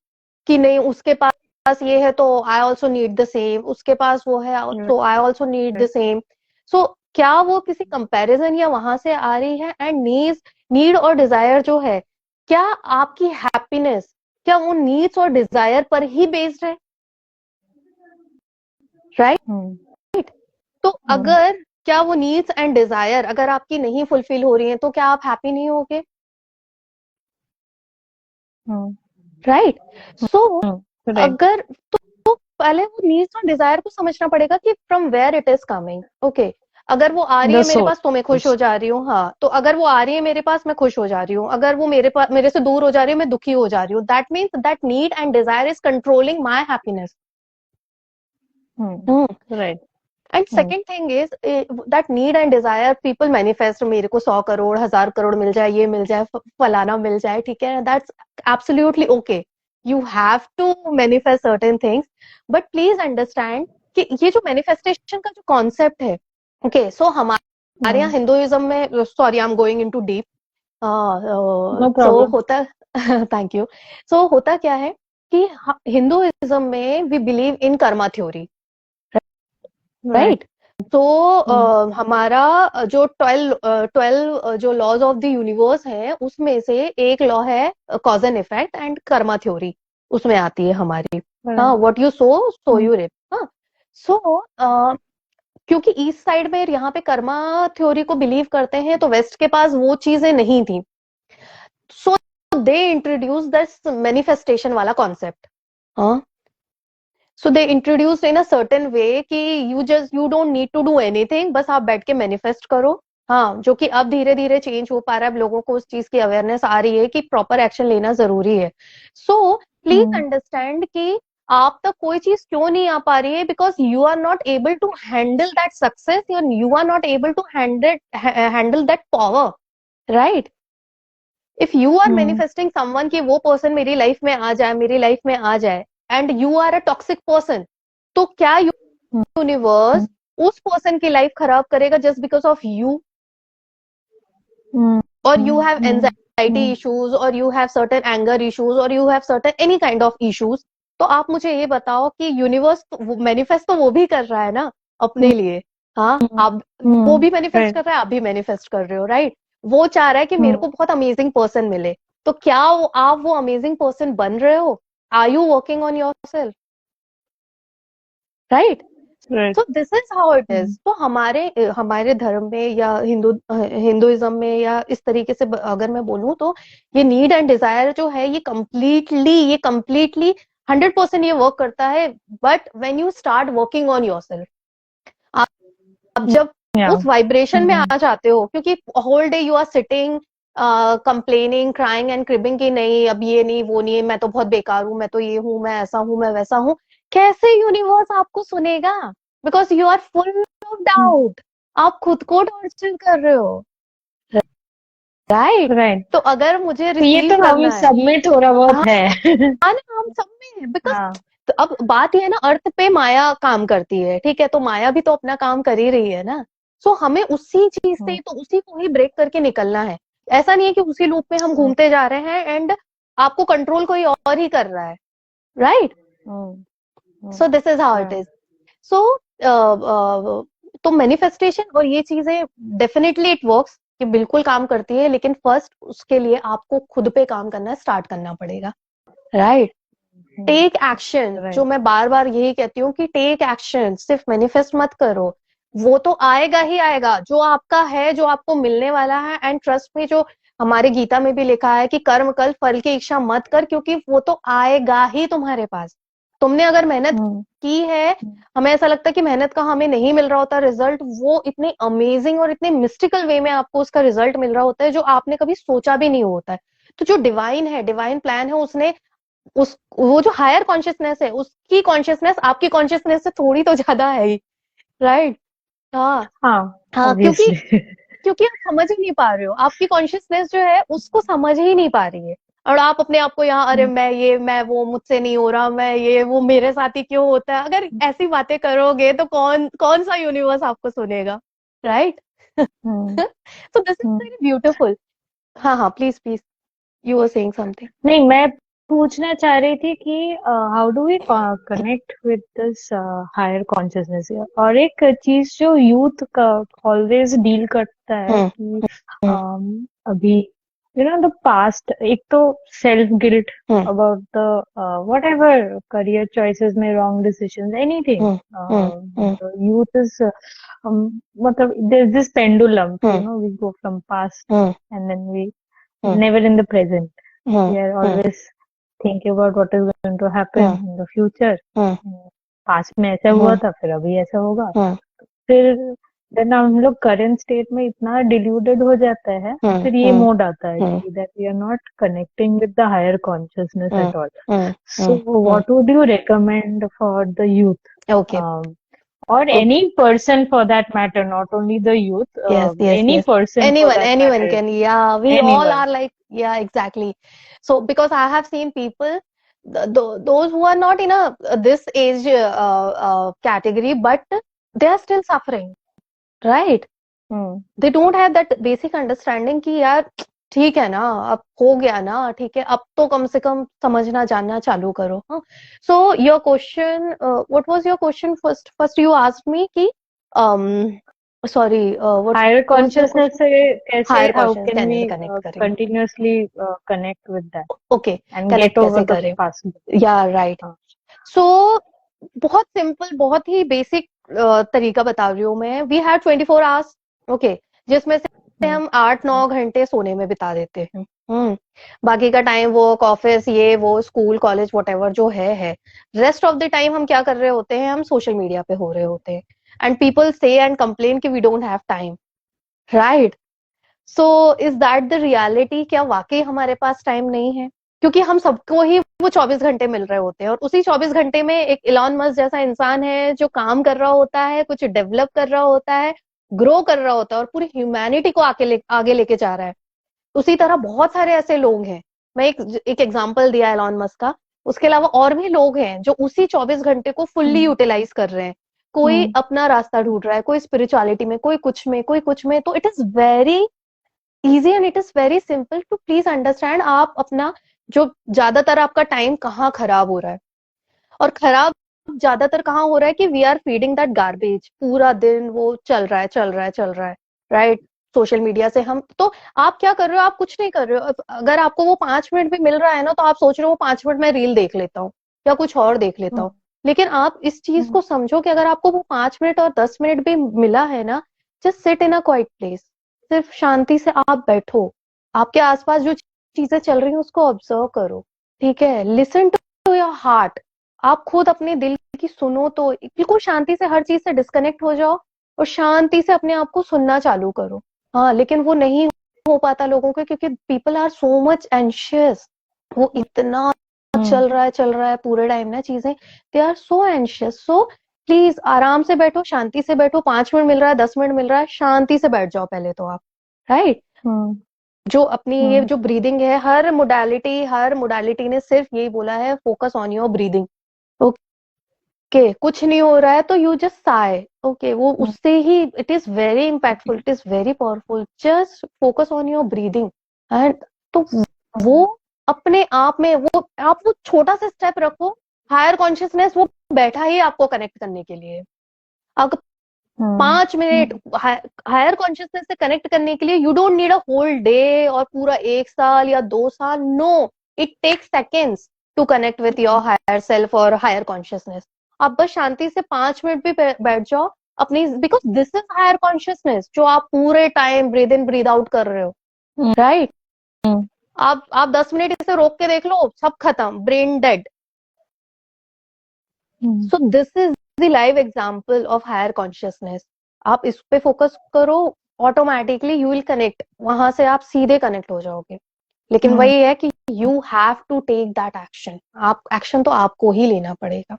A: कि नहीं उसके पास ये है तो I also need the same, उसके पास वो है तो I also need the same. So क्या वो किसी कंपैरिजन या वहां से आ रही है? एंड नीड और डिजायर जो है, क्या आपकी हैप्पीनेस, क्या वो नीड्स और डिजायर पर ही बेस्ड है, राइट? तो अगर क्या वो नीड्स एंड डिजायर अगर आपकी नहीं फुलफिल हो रही है, तो क्या आप हैप्पी नहीं होगे, राइट? सो अगर तो पहले वो नीड्स और डिजायर को समझना पड़ेगा कि from where it is coming, okay. अगर वो आ रही है मेरे पास तो मैं खुश हो जा रही हूँ, हाँ, तो अगर वो आ रही है मेरे पास मैं खुश हो जा रही हूँ, अगर वो मेरे से दूर हो जा रही है मैं दुखी हो जा रही हूँ, that means that need and desire is controlling my happiness,
B: right?
A: And second thing is that need and Dzire people manifest, मेरे को 100 करोड़ 1000 करोड़ मिल जाए, ये मिल जाए, फलाना मिल जाए, ठीक है, that's absolutely okay, you have to manifest certain things, but please understand कि ये जो मैनिफेस्टेशन का जो कॉन्सेप्ट है, ओके, सो हमारे यहाँ हिंदुइज्म में, sorry I am going into deep, so होता थैंक यू। सो होता क्या है कि हिंदुइज्म में we believe in karma theory, right? तो हमारा जो 12 जो लॉज ऑफ द यूनिवर्स है, उसमें से एक लॉ है cause and effect, and Karma theory उसमें आती है हमारी, हाँ, what you so you rib, हाँ। सो क्योंकि ईस्ट साइड में यहाँ पे कर्मा थ्योरी को बिलीव करते हैं, तो वेस्ट के पास वो चीजें नहीं थी, so they introduce this manifestation वाला कॉन्सेप्ट। हाँ, so they introduce in a certain way कि you don't need to do anything, बस आप बैठ के मैनिफेस्ट करो। हाँ, जो कि अब धीरे धीरे चेंज हो पा रहा है, अब लोगों को उस चीज की अवेयरनेस आ रही है कि प्रॉपर एक्शन लेना जरूरी है। सो प्लीज
B: हम्म
A: अंडरस्टैंड कि आप तक कोई चीज क्यों नहीं आ पा रही है, because you are not able to handle that success, you are not able to handle that power, right? If you are
B: hmm
A: manifesting someone कि वो पर्सन मेरी लाइफ में आ जाए, मेरी लाइफ में आ जाए, and you are a toxic person, तो क्या
B: हम्म
A: यूनिवर्स उस पर्सन की लाइफ खराब करेगा just because of you?
B: Hmm
A: और you
B: hmm
A: have
B: hmm
A: anxiety
B: hmm
A: issues, और you have certain anger issues, और you have certain any kind of issues, तो आप मुझे ये बताओ कि यूनिवर्स मैनिफेस्ट तो वो भी कर रहा है ना अपने लिए। हाँ, आप, वो भी मैनिफेस्ट
B: right
A: कर रहा है, आप भी मैनिफेस्ट कर रहे हो, राइट? वो चाह रहा है कि मेरे
B: हम्म
A: को बहुत अमेजिंग पर्सन मिले, तो क्या आप वो अमेजिंग पर्सन बन रहे हो? Are you working on your self, right?
B: right
A: so this is how it is.
B: Hmm
A: तो हमारे हमारे धर्म में या हिंदुइज्म में या इस तरीके से अगर मैं बोलूं, तो ये नीड एंड डिजायर जो है, ये कम्प्लीटली 100% ये वर्क करता है, but when you start working on yourself, आप जब
B: yeah
A: उस वाइब्रेशन में
B: हम्म
A: आ जाते हो, क्योंकि whole day you are sitting complaining, crying and cribbing कि नहीं, अब ये नहीं, वो नहीं, मैं तो बहुत बेकार हूं, मैं तो ये हूं, मैं ऐसा हूं, मैं वैसा हूं, कैसे यूनिवर्स आपको सुनेगा? Because you are full of doubt, आप खुद को टॉर्चर कर रहे हो, राइट?
B: right
A: तो अगर मुझे
B: तो ये
A: रिसीव
B: तो हम
A: करना है,
B: सब में थोड़ा बहुत
A: हाँ,
B: है
A: ना, हम सब में, बिकॉज,
B: हाँ
A: तो अब बात ये है ना, अर्थ पे माया काम करती है, ठीक है, तो माया भी तो अपना काम कर ही रही है ना। सो हमें उसी चीज से,
B: हम्म
A: तो उसी को ही ब्रेक करके निकलना है। ऐसा नहीं है कि उसी लूप में हम
B: हम्म
A: घूमते जा रहे हैं एंड आपको कंट्रोल कोई और ही कर रहा है, right?
B: Hmm
A: so this is how it
B: right
A: is. So तो मैनिफेस्टेशन और ये चीजें डेफिनेटली इट वर्क्स, कि बिल्कुल काम करती है, लेकिन फर्स्ट उसके लिए आपको खुद पे काम करना स्टार्ट करना पड़ेगा, राइट?
B: हम्म
A: टेक एक्शन, जो
B: right
A: मैं बार बार यही कहती हूँ कि टेक एक्शन, सिर्फ मैनिफेस्ट मत करो, वो तो आएगा ही आएगा, जो आपका है, जो आपको मिलने वाला है। एंड ट्रस्ट में, जो हमारे गीता में भी लिखा है कि कर्म कल फल की इच्छा मत कर, क्योंकि वो तो आएगा ही तुम्हारे पास। तुमने अगर मेहनत
B: हम्म
A: की है, हमें ऐसा लगता है कि मेहनत का हमें नहीं मिल रहा होता रिजल्ट, वो इतने अमेजिंग और इतने मिस्टिकल वे में आपको उसका रिजल्ट मिल रहा होता है, जो आपने कभी सोचा भी नहीं होता है। तो जो डिवाइन है, डिवाइन प्लान है, उसने उस वो जो हायर कॉन्शियसनेस है, उसकी कॉन्शियसनेस आपकी कॉन्शियसनेस से थोड़ी तो ज्यादा है ही, राइट? हाँ,
B: हाँ
A: हाँ, क्योंकि
B: obviously
A: क्योंकि आप समझ ही नहीं पा रहे हो, आपकी कॉन्शियसनेस जो है उसको समझ ही नहीं पा रही है, और आप अपने आप को यहाँ, अरे मैं ये, मैं वो, मुझसे नहीं हो रहा, मैं ये वो, मेरे साथ ही क्यों होता है, अगर ऐसी बातें करोगे तो कौन कौन सा यूनिवर्स आपको सुनेगा, right?
B: Hmm
A: so this is very beautiful. हाँ, हाँ, please please, you are saying something.
B: नहीं मैं पूछना चाह रही थी कि how do we connect with this higher consciousness, और एक चीज जो यूथ का ऑलवेज डील करता है
A: हम्म,
B: कि
A: हम्म,
B: अभी द पास्ट, एक तो self guilt
A: hmm,
B: about the whatever career choices में wrong decisions
A: hmm, hmm, hmm,
B: anything youth is मतलब there is this pendulum,
A: hmm,
B: we go from past
A: hmm,
B: and then we
A: hmm,
B: never in the present.
A: Hmm,
B: We are
A: hmm,
B: always thinking about what is going to happen
A: hmm,
B: in the future.
A: Hmm,
B: past में ऐसा हुआ
A: हम्म,
B: था, फिर अभी ऐसा होगा,
A: हम्म,
B: फिर then हम लोग करंट स्टेट में इतना डिल्यूडेड हो जाता है,
A: हम्म,
B: फिर ये
A: हम्म,
B: मोड आता है
A: हम्म,
B: कि that we are not connecting with the higher consciousness
A: hmm,
B: at all.
A: Hmm,
B: so
A: hmm,
B: what would you recommend for the youth,
A: okay,
B: or any
A: okay,
B: person for that matter, not only the youth,
A: yes, yes,
B: any
A: yes,
B: person for
A: anyone,
B: that
A: anyone
B: matter,
A: can, yeah, we all
B: anyone?
A: are like, yeah, exactly. So because I have seen people, those who are not in a this age category, but they are still suffering, right?
B: Hmm.
A: They don't have that basic understanding कि यार ठीक है ना, अब हो गया ना, ठीक है, अब तो कम से कम समझना जानना चालू करो। हाँ, so your question, what was your question? First you asked me कि sorry,
B: higher
A: what was your
B: consciousness
A: question?
B: से कैसे,
A: higher
B: how
A: questions
B: can we
A: कैसे कनेक्ट करें?
B: Continuously connect with that
A: okay,
B: and get
A: connect
B: over
A: कैसे
B: the
A: करें?
B: Past?
A: या right.
B: हाँ
A: so बहुत सिंपल, बहुत ही बेसिक तरीका बता रही हूँ मैं। वी हैव 24 आवर्स, ओके, जिसमें से
B: हम्म,
A: हम 8-9 घंटे सोने में बिता देते हैं। बाकी का टाइम वर्क, ऑफिस, ये वो, स्कूल, कॉलेज, वट जो है। रेस्ट ऑफ द टाइम हम क्या कर रहे होते हैं? हम सोशल मीडिया पे हो रहे होते हैं। And people say and complain कि we don't have time, right? So is that the reality? क्या वाकई हमारे पास टाइम नहीं है? क्योंकि हम सबको ही वो 24 घंटे मिल रहे होते हैं, और उसी 24 घंटे में एक इलॉन मस्क जैसा इंसान है जो काम कर रहा होता है, कुछ डेवलप कर रहा होता है, ग्रो कर रहा होता है, और पूरी ह्यूमैनिटी को आगे लेके जा रहा है। उसी तरह बहुत सारे ऐसे लोग हैं। मैं एक एग्जांपल दिया एलॉन मस्क का, उसके अलावा और भी लोग हैं जो उसी 24 घंटे को फुल्ली
B: हम्म,
A: यूटिलाइज कर रहे हैं। कोई
B: हम्म,
A: अपना रास्ता ढूंढ रहा है, कोई स्पिरिचुअलिटी में, कोई कुछ में, कोई कुछ में। तो it is very easy and it is very simple to please understand. आप अपना जो ज्यादातर आपका टाइम कहाँ खराब हो रहा है, और खराब ज्यादातर कहाँ हो रहा है कि we are feeding that garbage. पूरा दिन वो चल रहा है, चल रहा है, चल रहा है, राइट? सोशल मीडिया से हम तो, आप क्या कर रहे हो? आप कुछ नहीं कर रहे हो। अगर आपको वो 5 मिनट भी मिल रहा है ना, तो आप सोच रहे हो वो 5 मिनट में रील देख लेता हूँ या कुछ और देख लेता हूँ। लेकिन आप इस चीज
B: हम्म,
A: को समझो कि अगर आपको वो 5 मिनट और 10 मिनट भी मिला है ना, just sit in a quite place, सिर्फ शांति से आप बैठो, आपके आसपास जो चीजें चल रही हैं उसको ऑब्जर्व करो, ठीक है? Listen to your heart. आप खुद अपने दिल की सुनो, तो बिल्कुल शांति से हर चीज से डिस्कनेक्ट हो जाओ और शांति से अपने आप को सुनना चालू करो। हाँ, लेकिन वो नहीं हो पाता लोगों को, क्योंकि people are so much anxious. वो इतना
B: हम्म,
A: चल रहा है पूरे टाइम ना चीजें, they are so anxious. So please आराम से बैठो, शांति से बैठो। 5 मिनट मिल रहा है, 10 मिनट मिल रहा है, शांति से बैठ जाओ पहले तो आप, राइट?
B: हम्म,
A: जो अपनी ये
B: हम्म,
A: जो ब्रीदिंग है, हर मोडालिटी ने सिर्फ यही बोला है, focus on your breathing. Okay, कुछ नहीं हो रहा है तो यू जस्ट साय, ओके, वो
B: हम्म,
A: उससे ही it is very impactful, it is very powerful. Just focus on your breathing. And तो वो अपने आप में, वो आप वो छोटा सा स्टेप रखो। हायर कॉन्शियसनेस वो बैठा ही आपको कनेक्ट करने के लिए। अगर
B: हम्म,
A: 5 मिनट हायर कॉन्शियसनेस से कनेक्ट करने के लिए, you don't need a whole day और पूरा 1 साल या 2 साल। No, it takes seconds to connect with your higher self और हायर कॉन्शियसनेस। आप बस शांति से 5 मिनट भी बैठ जाओ अपनी, because this is higher consciousness जो आप पूरे time breathe in breathe out कर रहे हो,
B: हम्म,
A: राइट?
B: हम्म,
A: आप 10 मिनट इसे रोक के देख लो, सब खत्म, brain dead.
B: Hmm,
A: so this is the live example of higher consciousness. आप इस पे फोकस करो, ऑटोमेटिकली यू विल कनेक्ट, वहां से आप सीधे कनेक्ट हो जाओगे। लेकिन
B: हम्म,
A: वही है कि you have to take that action. आप एक्शन तो आपको ही लेना पड़ेगा,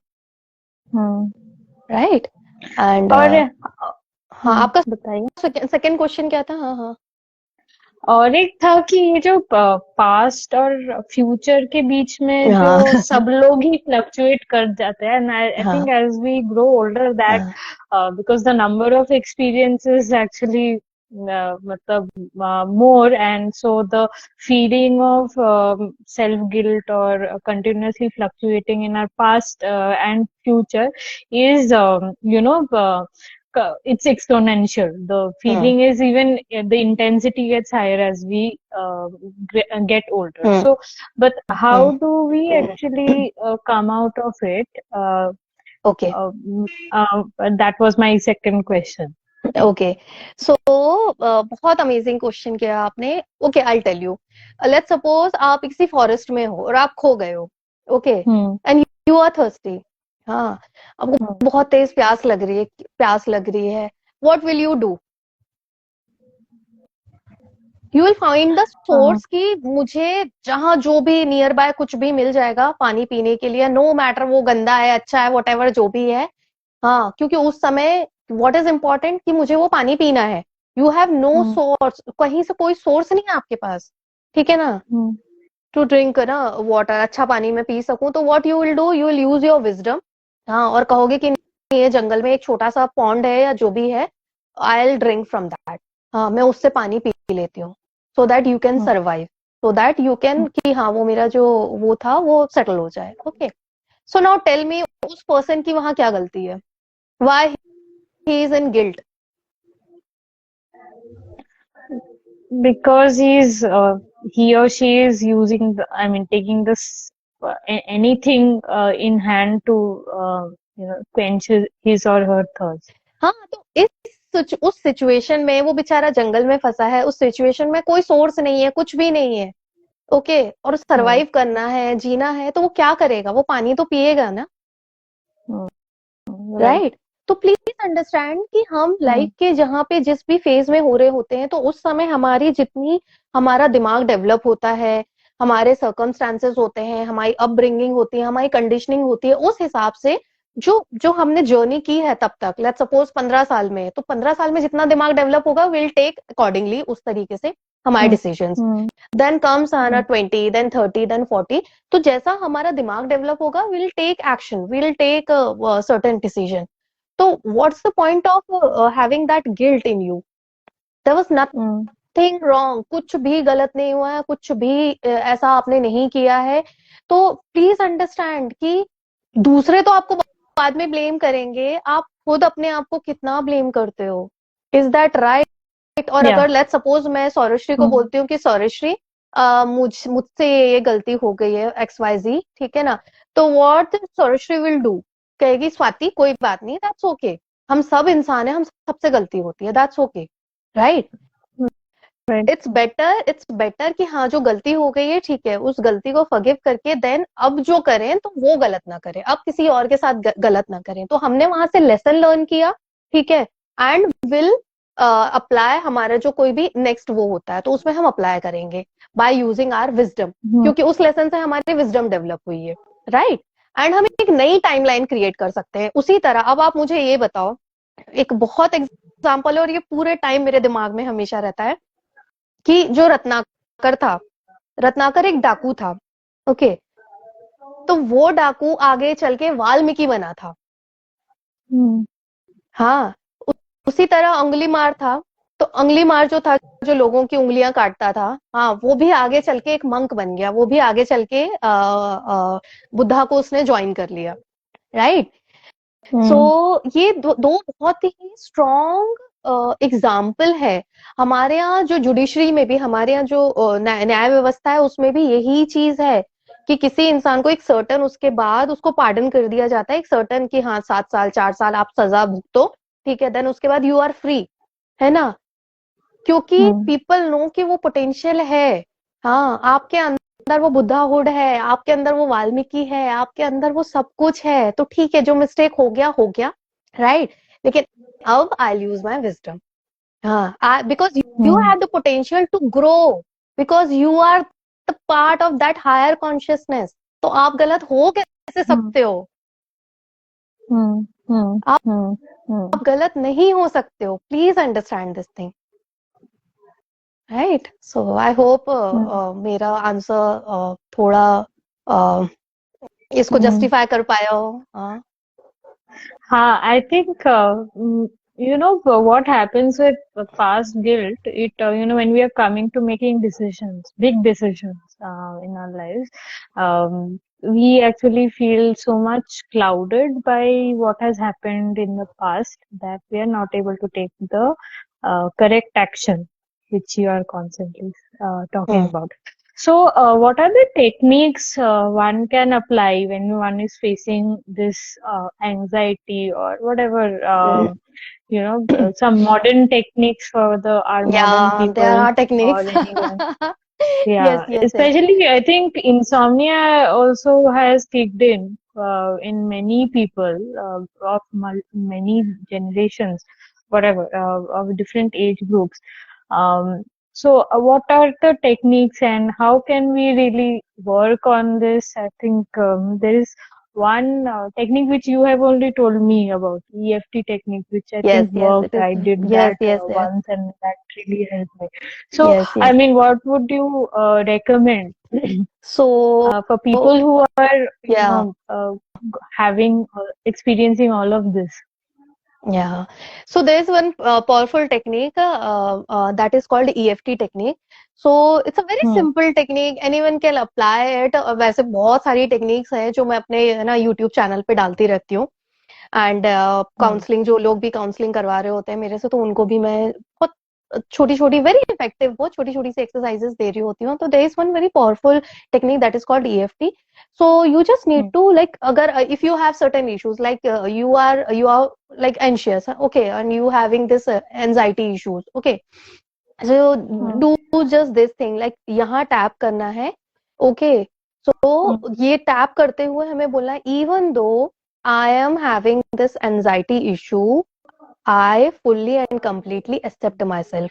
B: हम्म।
A: राइट? एंड
B: और
A: हाँ, आपका
B: बताइए।
A: सेकंड क्वेश्चन क्या था? हाँ, हाँ।
B: और एक था कि ये जो पास्ट और फ्यूचर के बीच में जो
A: हाँ।
B: सब लोग ही फ्लक्चुएट कर जाते हैं, एंड आई
A: हाँ।
B: Think as we grow older that
A: हाँ।
B: Because the number of experiences actually मतलब more, and so the feeling of self guilt or continuously fluctuating in our past and future is it's exponential. The
A: hmm.
B: feeling is even the intensity gets higher as we get older.
A: Hmm.
B: So, but
A: hmm.
B: how do we actually come out of it?
A: Okay.
B: Uh, uh, that was my second question.
A: Okay, so बहुत amazing question किया आपने। Okay, I tell you. Let's suppose आप किसी forest में हो और आप खो गए हो, okay,
B: Hmm.
A: And you are thirsty. हाँ, आपको
B: Hmm.
A: बहुत तेज प्यास लग रही है। What will you do? You will find the
B: Uh,
A: source की मुझे जहां जो भी नियर बाय कुछ भी मिल जाएगा पानी पीने के लिए, नो मैटर वो गंदा है, अच्छा है, वट जो भी है। हाँ, क्योंकि उस समय व्हाट इज इम्पोर्टेंट कि मुझे वो पानी पीना है। You have no
B: hmm.
A: Source, कहीं से कोई सोर्स नहीं है आपके पास, ठीक है ना?
B: Hmm.
A: टू ड्रिंक ना वाटर, अच्छा पानी में पी सकूं, तो what you will do, you will use your wisdom. हाँ, और कहोगे कि नहीं, ये जंगल में एक छोटा सा पॉन्ड है या जो भी है, I will drink from that. हाँ, मैं उससे पानी पी लेती हूँ, सो that you can
B: Hmm.
A: Survive, so that you can, कि हाँ वो मेरा जो वो था वो सेटल हो जाए। Okay, so now tell me, उस पर्सन की वहां क्या गलती है? Why he is in guilt?
B: Because he or she is using I mean taking this anything in hand to quench his or her thirst.
A: हाँ, तो उस सिचुएशन में वो बेचारा जंगल में फंसा है, उस सिचुएशन में कोई सोर्स नहीं है, कुछ भी नहीं है, ओके, और
B: Hmm.
A: सरवाइव करना है, जीना है, तो वो क्या करेगा? वो पानी तो पिएगा ना,
B: Hmm. Right.
A: राइट? तो प्लीज अंडरस्टैंड कि हम
B: Hmm.
A: लाइफ के जहाँ पे जिस भी फेज में हो रहे होते हैं, तो उस समय हमारी जितनी हमारा दिमाग डेवलप होता है, हमारे सर्कमस्टांसेस होते हैं, हमारी अपब्रिंगिंग होती है, हमारी कंडीशनिंग होती है, उस हिसाब से जो जो हमने जर्नी की है तब तक, लेट्स सपोज 15 साल में, तो 15 साल में जितना दिमाग डेवलप होगा, विल टेक अकॉर्डिंगली, उस तरीके से हमारे
B: Hmm.
A: Decisions.
B: Hmm.
A: Then comes आना
B: Hmm.
A: 20, then 30, then 40। तो जैसा हमारा दिमाग डेवलप होगा, will take action, will take certain decision. तो what's the point of having that guilt in you? There was
B: Hmm.
A: Nothing wrong, कुछ भी गलत नहीं हुआ है, कुछ भी ऐसा आपने नहीं किया है। तो प्लीज अंडरस्टैंड कि दूसरे तो आपको बाद में ब्लेम करेंगे, आप खुद अपने आप को कितना ब्लेम करते हो? Is that right? और
B: Yeah.
A: अगर लेट्स सपोज मैं सौरश्री को
B: Hmm.
A: बोलती हूँ कि सौरश्री, मुझसे ये गलती हो गई है, XYZ, ठीक है ना, तो व्हाट सौरश्री विल डू? कहेगी स्वाति कोई बात नहीं, दैट्स ओके, हम सब इंसान है, हम सबसे गलती होती है, that's okay, right?
B: Right.
A: It's better कि हाँ, जो गलती हो गई है ठीक है, उस गलती को फॉरगिव करके देन अब जो करें तो वो गलत ना करें, अब किसी और के साथ गलत ना करें। तो हमने वहां से लेसन लर्न किया, ठीक है, एंड विल अप्लाई, हमारा जो कोई भी नेक्स्ट वो होता है तो उसमें हम अप्लाई करेंगे by using our wisdom,
B: Hmm.
A: क्योंकि उस लेसन से हमारी विजडम डेवलप हुई है, राइट? एंड हम एक नई टाइमलाइन क्रिएट कर सकते हैं उसी तरह। अब आप मुझे ये बताओ, एक बहुत एग्जाम्पल है और ये पूरे टाइम मेरे दिमाग में हमेशा रहता है, कि जो रत्नाकर था, रत्नाकर एक डाकू था, ओके, तो वो डाकू आगे चल के वाल्मीकि बना था।
B: Hmm.
A: हाँ, उसी तरह अंगुलीमार था, तो अंगुलीमार जो था, जो लोगों की उंगलियां काटता था, हाँ, वो भी आगे चल के एक मंक बन गया, वो भी आगे चल के बुद्धा को उसने ज्वाइन कर लिया, राइट? सो
B: Hmm.
A: ये दो बहुत ही स्ट्रॉन्ग एग्जाम्पल है। हमारे यहाँ जो जुडिशरी में भी, हमारे यहाँ जो न्याय व्यवस्था है, उसमें भी यही चीज है कि किसी इंसान को एक सर्टन, उसके बाद उसको पार्डन कर दिया जाता है, एक सर्टन कि हाँ 7 साल 4 साल आप सजा भुगतो, ठीक है, देन उसके बाद यू आर फ्री, है ना? क्योंकि
B: Hmm.
A: पीपल नो कि वो पोटेंशियल है, हाँ, आपके अंदर वो बुद्धाहुड है, आपके अंदर वो वाल्मीकि है, आपके अंदर वो सब कुछ है। तो ठीक है, जो मिस्टेक हो गया, राइट? लेकिन अब आई यूज माई विजडम, हाँ, because you
B: Hmm.
A: Have the potential to grow, because you are the part of that higher consciousness. तो आप गलत हो कैसे
B: Hmm.
A: सकते हो?
B: Hmm. Hmm.
A: आप
B: Hmm. Hmm.
A: गलत नहीं हो सकते हो, please understand this thing, right? So I hope
B: Hmm.
A: मेरा आंसर थोड़ा uh, इसको
B: Hmm.
A: जस्टिफाई कर पाया हो। हाँ,
B: I think what happens with past guilt. When we are coming to making decisions, big decisions in our lives, we actually feel so much clouded by what has happened in the past that we are not able to take the correct action, which you are constantly talking
A: hmm,
B: about. So, what are the techniques one can apply when one is facing this anxiety or whatever? Some modern techniques for the our modern
A: yeah, there
B: people
A: are
B: or
A: techniques.
B: anyone.
A: Yes,
B: Yeah,
A: yes, yes,
B: especially I think insomnia also has kicked in many people of many generations, whatever, of different age groups. So, what are the techniques and how can we really work on this? I think there is one technique which you have already told me about, EFT technique, which I
A: yes,
B: think
A: yes, it
B: worked.
A: is.
B: I did
A: Yes,
B: that
A: yes, yes,
B: once and that really helped me. So,
A: yes,
B: I
A: yes.
B: mean, what would you recommend
A: So,
B: for people who are,
A: yeah,
B: having experiencing all of this?
A: yeah. So there's one powerful technique that is called EFT technique. So it's a very
B: Hmm.
A: simple technique. Anyone can apply it. वैसे बहुत सारी techniques हैं जो मैं अपने ना YouTube channel पे डालती रहती हूँ। And
B: Hmm.
A: काउंसलिंग, जो लोग भी काउंसलिंग करवा रहे होते हैं मेरे से, तो उनको भी मैं बहुत छोटी छोटी वेरी इफेक्टिव, वो छोटी छोटी सी एक्सरसाइजेस दे रही होती हूँ, तो there is one very powerful technique that is called EFT. So you just need to like, अगर if you have certain issues like you are like anxious, okay, and you having this anxiety issues, okay, so do just this thing like यहाँ tap करना है, okay, so ये tap करते हुए हमें बोलना है even though I am having this anxiety issue, I fully and completely accept myself.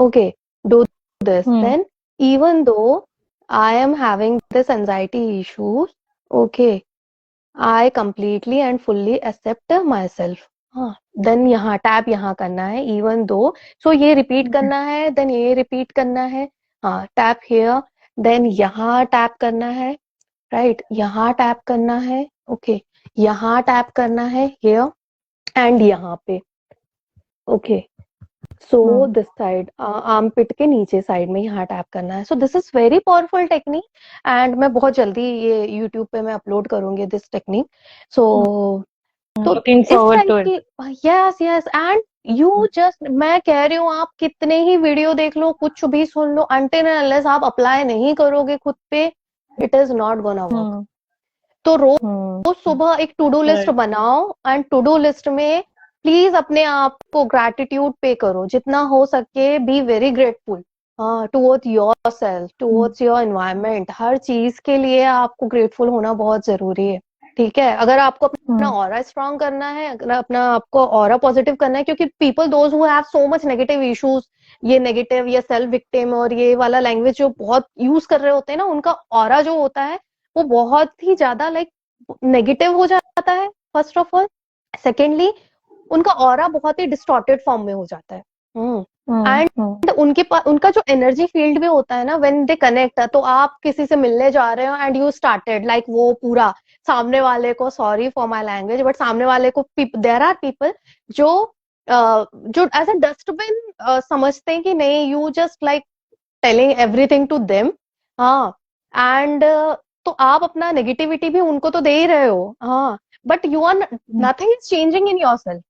A: Okay, do this. Then, even though I am having this anxiety issues, okay, I completely and fully accept myself. हाँ, then यहाँ tap यहाँ करना है, even though. So ये repeat करना है, then ये repeat करना है. हाँ, टैप here, then यहाँ टैप करना है, right? यहाँ टैप करना है, okay. यहाँ टैप करना है here and यहाँ पे. Okay, so this side armpit के नीचे साइड में यहाँ टैप करना है. सो this is very powerful technique and मैं बहुत जल्दी ये यूट्यूब पे मैं अपलोड करूंगी दिस टेक्निक. सो तो
B: looking forward to it.
A: Yes yes, and you just, मैं कह रही हूँ आप कितने ही वीडियो देख लो, कुछ भी सुन लो, अनटिल एंड अनलेस आप अप्लाई नहीं करोगे खुद पे, it is not gonna work. तो रोज सुबह एक टू डू लिस्ट बनाओ एंड टू डू लिस्ट में प्लीज अपने आप को ग्रैटिट्यूड पे करो जितना हो सके. Be very grateful towards yourself, towards your environment. हर चीज के लिए आपको ग्रेटफुल होना बहुत जरूरी है. ठीक है, अगर आपको अपना ऑरा स्ट्रांग करना है, अगर अपना आपको ऑरा पॉजिटिव करना है, क्योंकि people those who have so much negative issues, ये नेगेटिव या सेल्फ विक्टिम और ये वाला लैंग्वेज जो बहुत यूज कर रहे होते हैं ना, उनका ऑरा जो होता है वो बहुत ही ज्यादा लाइक नेगेटिव हो जाता है फर्स्ट ऑफ ऑल. सेकेंडली उनका ऑरा बहुत ही डिस्टॉर्टेड फॉर्म में हो जाता है. एंड उनका जो एनर्जी फील्ड में होता है ना, व्हेन दे कनेक्ट, तो आप किसी से मिलने जा रहे हो एंड यू स्टार्टेड लाइक वो पूरा सामने वाले को, sorry for my language, but सामने वाले को, देयर आर पीपल जो एज ए डस्टबिन समझते हैं कि नहीं, you just like telling everything to them. हाँ, एंड तो आप अपना नेगेटिविटी भी उनको तो दे ही रहे हो. हाँ, but you are nothing is changing in your self,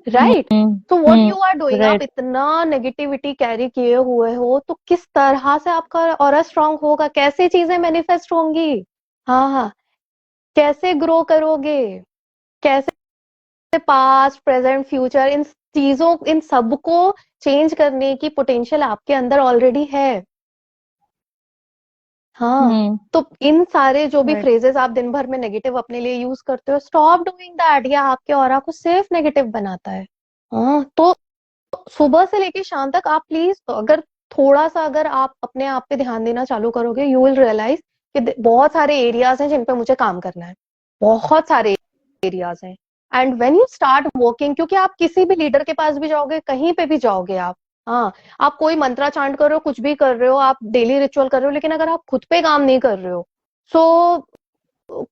A: right? तो व्हाट यू आर डूइंग, आप इतना नेगेटिविटी कैरी किए हुए हो, तो किस तरह से आपका ऑरा स्ट्रांग होगा, कैसे चीजें मैनिफेस्ट होंगी. हाँ, कैसे ग्रो करोगे, कैसे पास्ट प्रेजेंट फ्यूचर, इन चीजों, इन सबको चेंज करने की पोटेंशियल आपके अंदर ऑलरेडी है. हाँ, तो इन सारे जो भी फ्रेजेस आप दिन भर में नेगेटिव अपने लिए यूज करते हो, स्टॉप डूइंग दैट. या आपके ऑरा को सिर्फ नेगेटिव बनाता है. हाँ, तो सुबह से लेके शाम तक आप प्लीज, अगर थोड़ा सा अगर आप अपने आप पे ध्यान देना चालू करोगे, यू विल रियलाइज कि बहुत सारे एरियाज हैं जिन पे मुझे काम करना है, बहुत सारे एरियाज हैं. And when you start working, क्योंकि आप किसी भी लीडर के पास भी जाओगे, कहीं पे भी जाओगे आप, हाँ, आप कोई मंत्रा चांट कर रहे हो, कुछ भी कर रहे हो, आप डेली रिचुअल कर रहे हो, लेकिन अगर आप खुद पे काम नहीं कर रहे हो, सो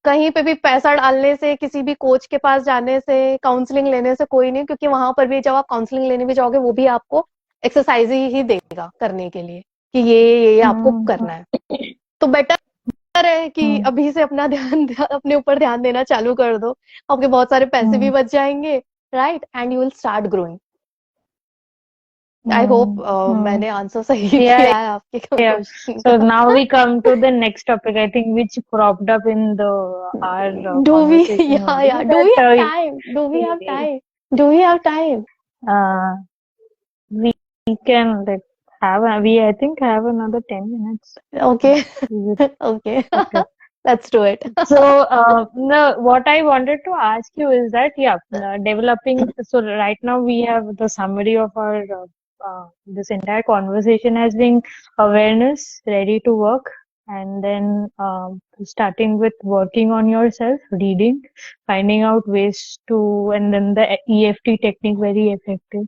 A: कहीं पे भी पैसा डालने से, किसी भी कोच के पास जाने से, काउंसलिंग लेने से कोई नहीं. क्योंकि वहां पर भी जब आप काउंसलिंग लेने भी जाओगे, वो भी आपको एक्सरसाइज ही देगा करने के लिए कि ये आपको करना है. तो बेटर है कि अभी से अपना ध्यान अपने ऊपर ध्यान देना चालू कर दो. आपके बहुत सारे पैसे भी बच जाएंगे, right, and you will start growing. I hope मैंने आंसर सही किया है आपके question.
B: So now we come to the next topic, I think, which cropped up in our
A: do we
B: conversation.
A: yeah do we have time, do we have time, do we have time?
B: We can like we I think have another 10 minutes.
A: Okay. Okay. Let's do it.
B: So no, what I wanted to ask you is that developing, so right now we have the summary of our this entire conversation has been awareness, ready to work, and then starting with working on yourself, reading, finding out ways to, and then the EFT technique, very effective.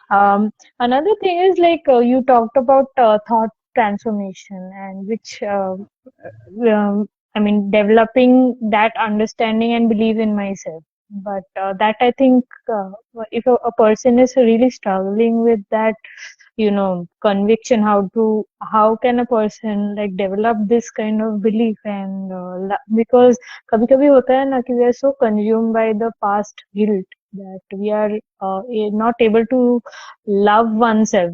B: Another thing is like you talked about thought transformation, and which I mean, developing that understanding and belief in myself. But that I think if a person is really struggling with that, conviction, how can a person like develop this kind of belief? And because kabhi kabhi hota hai na ki we are so consumed by the past guilt that we are not able to love oneself.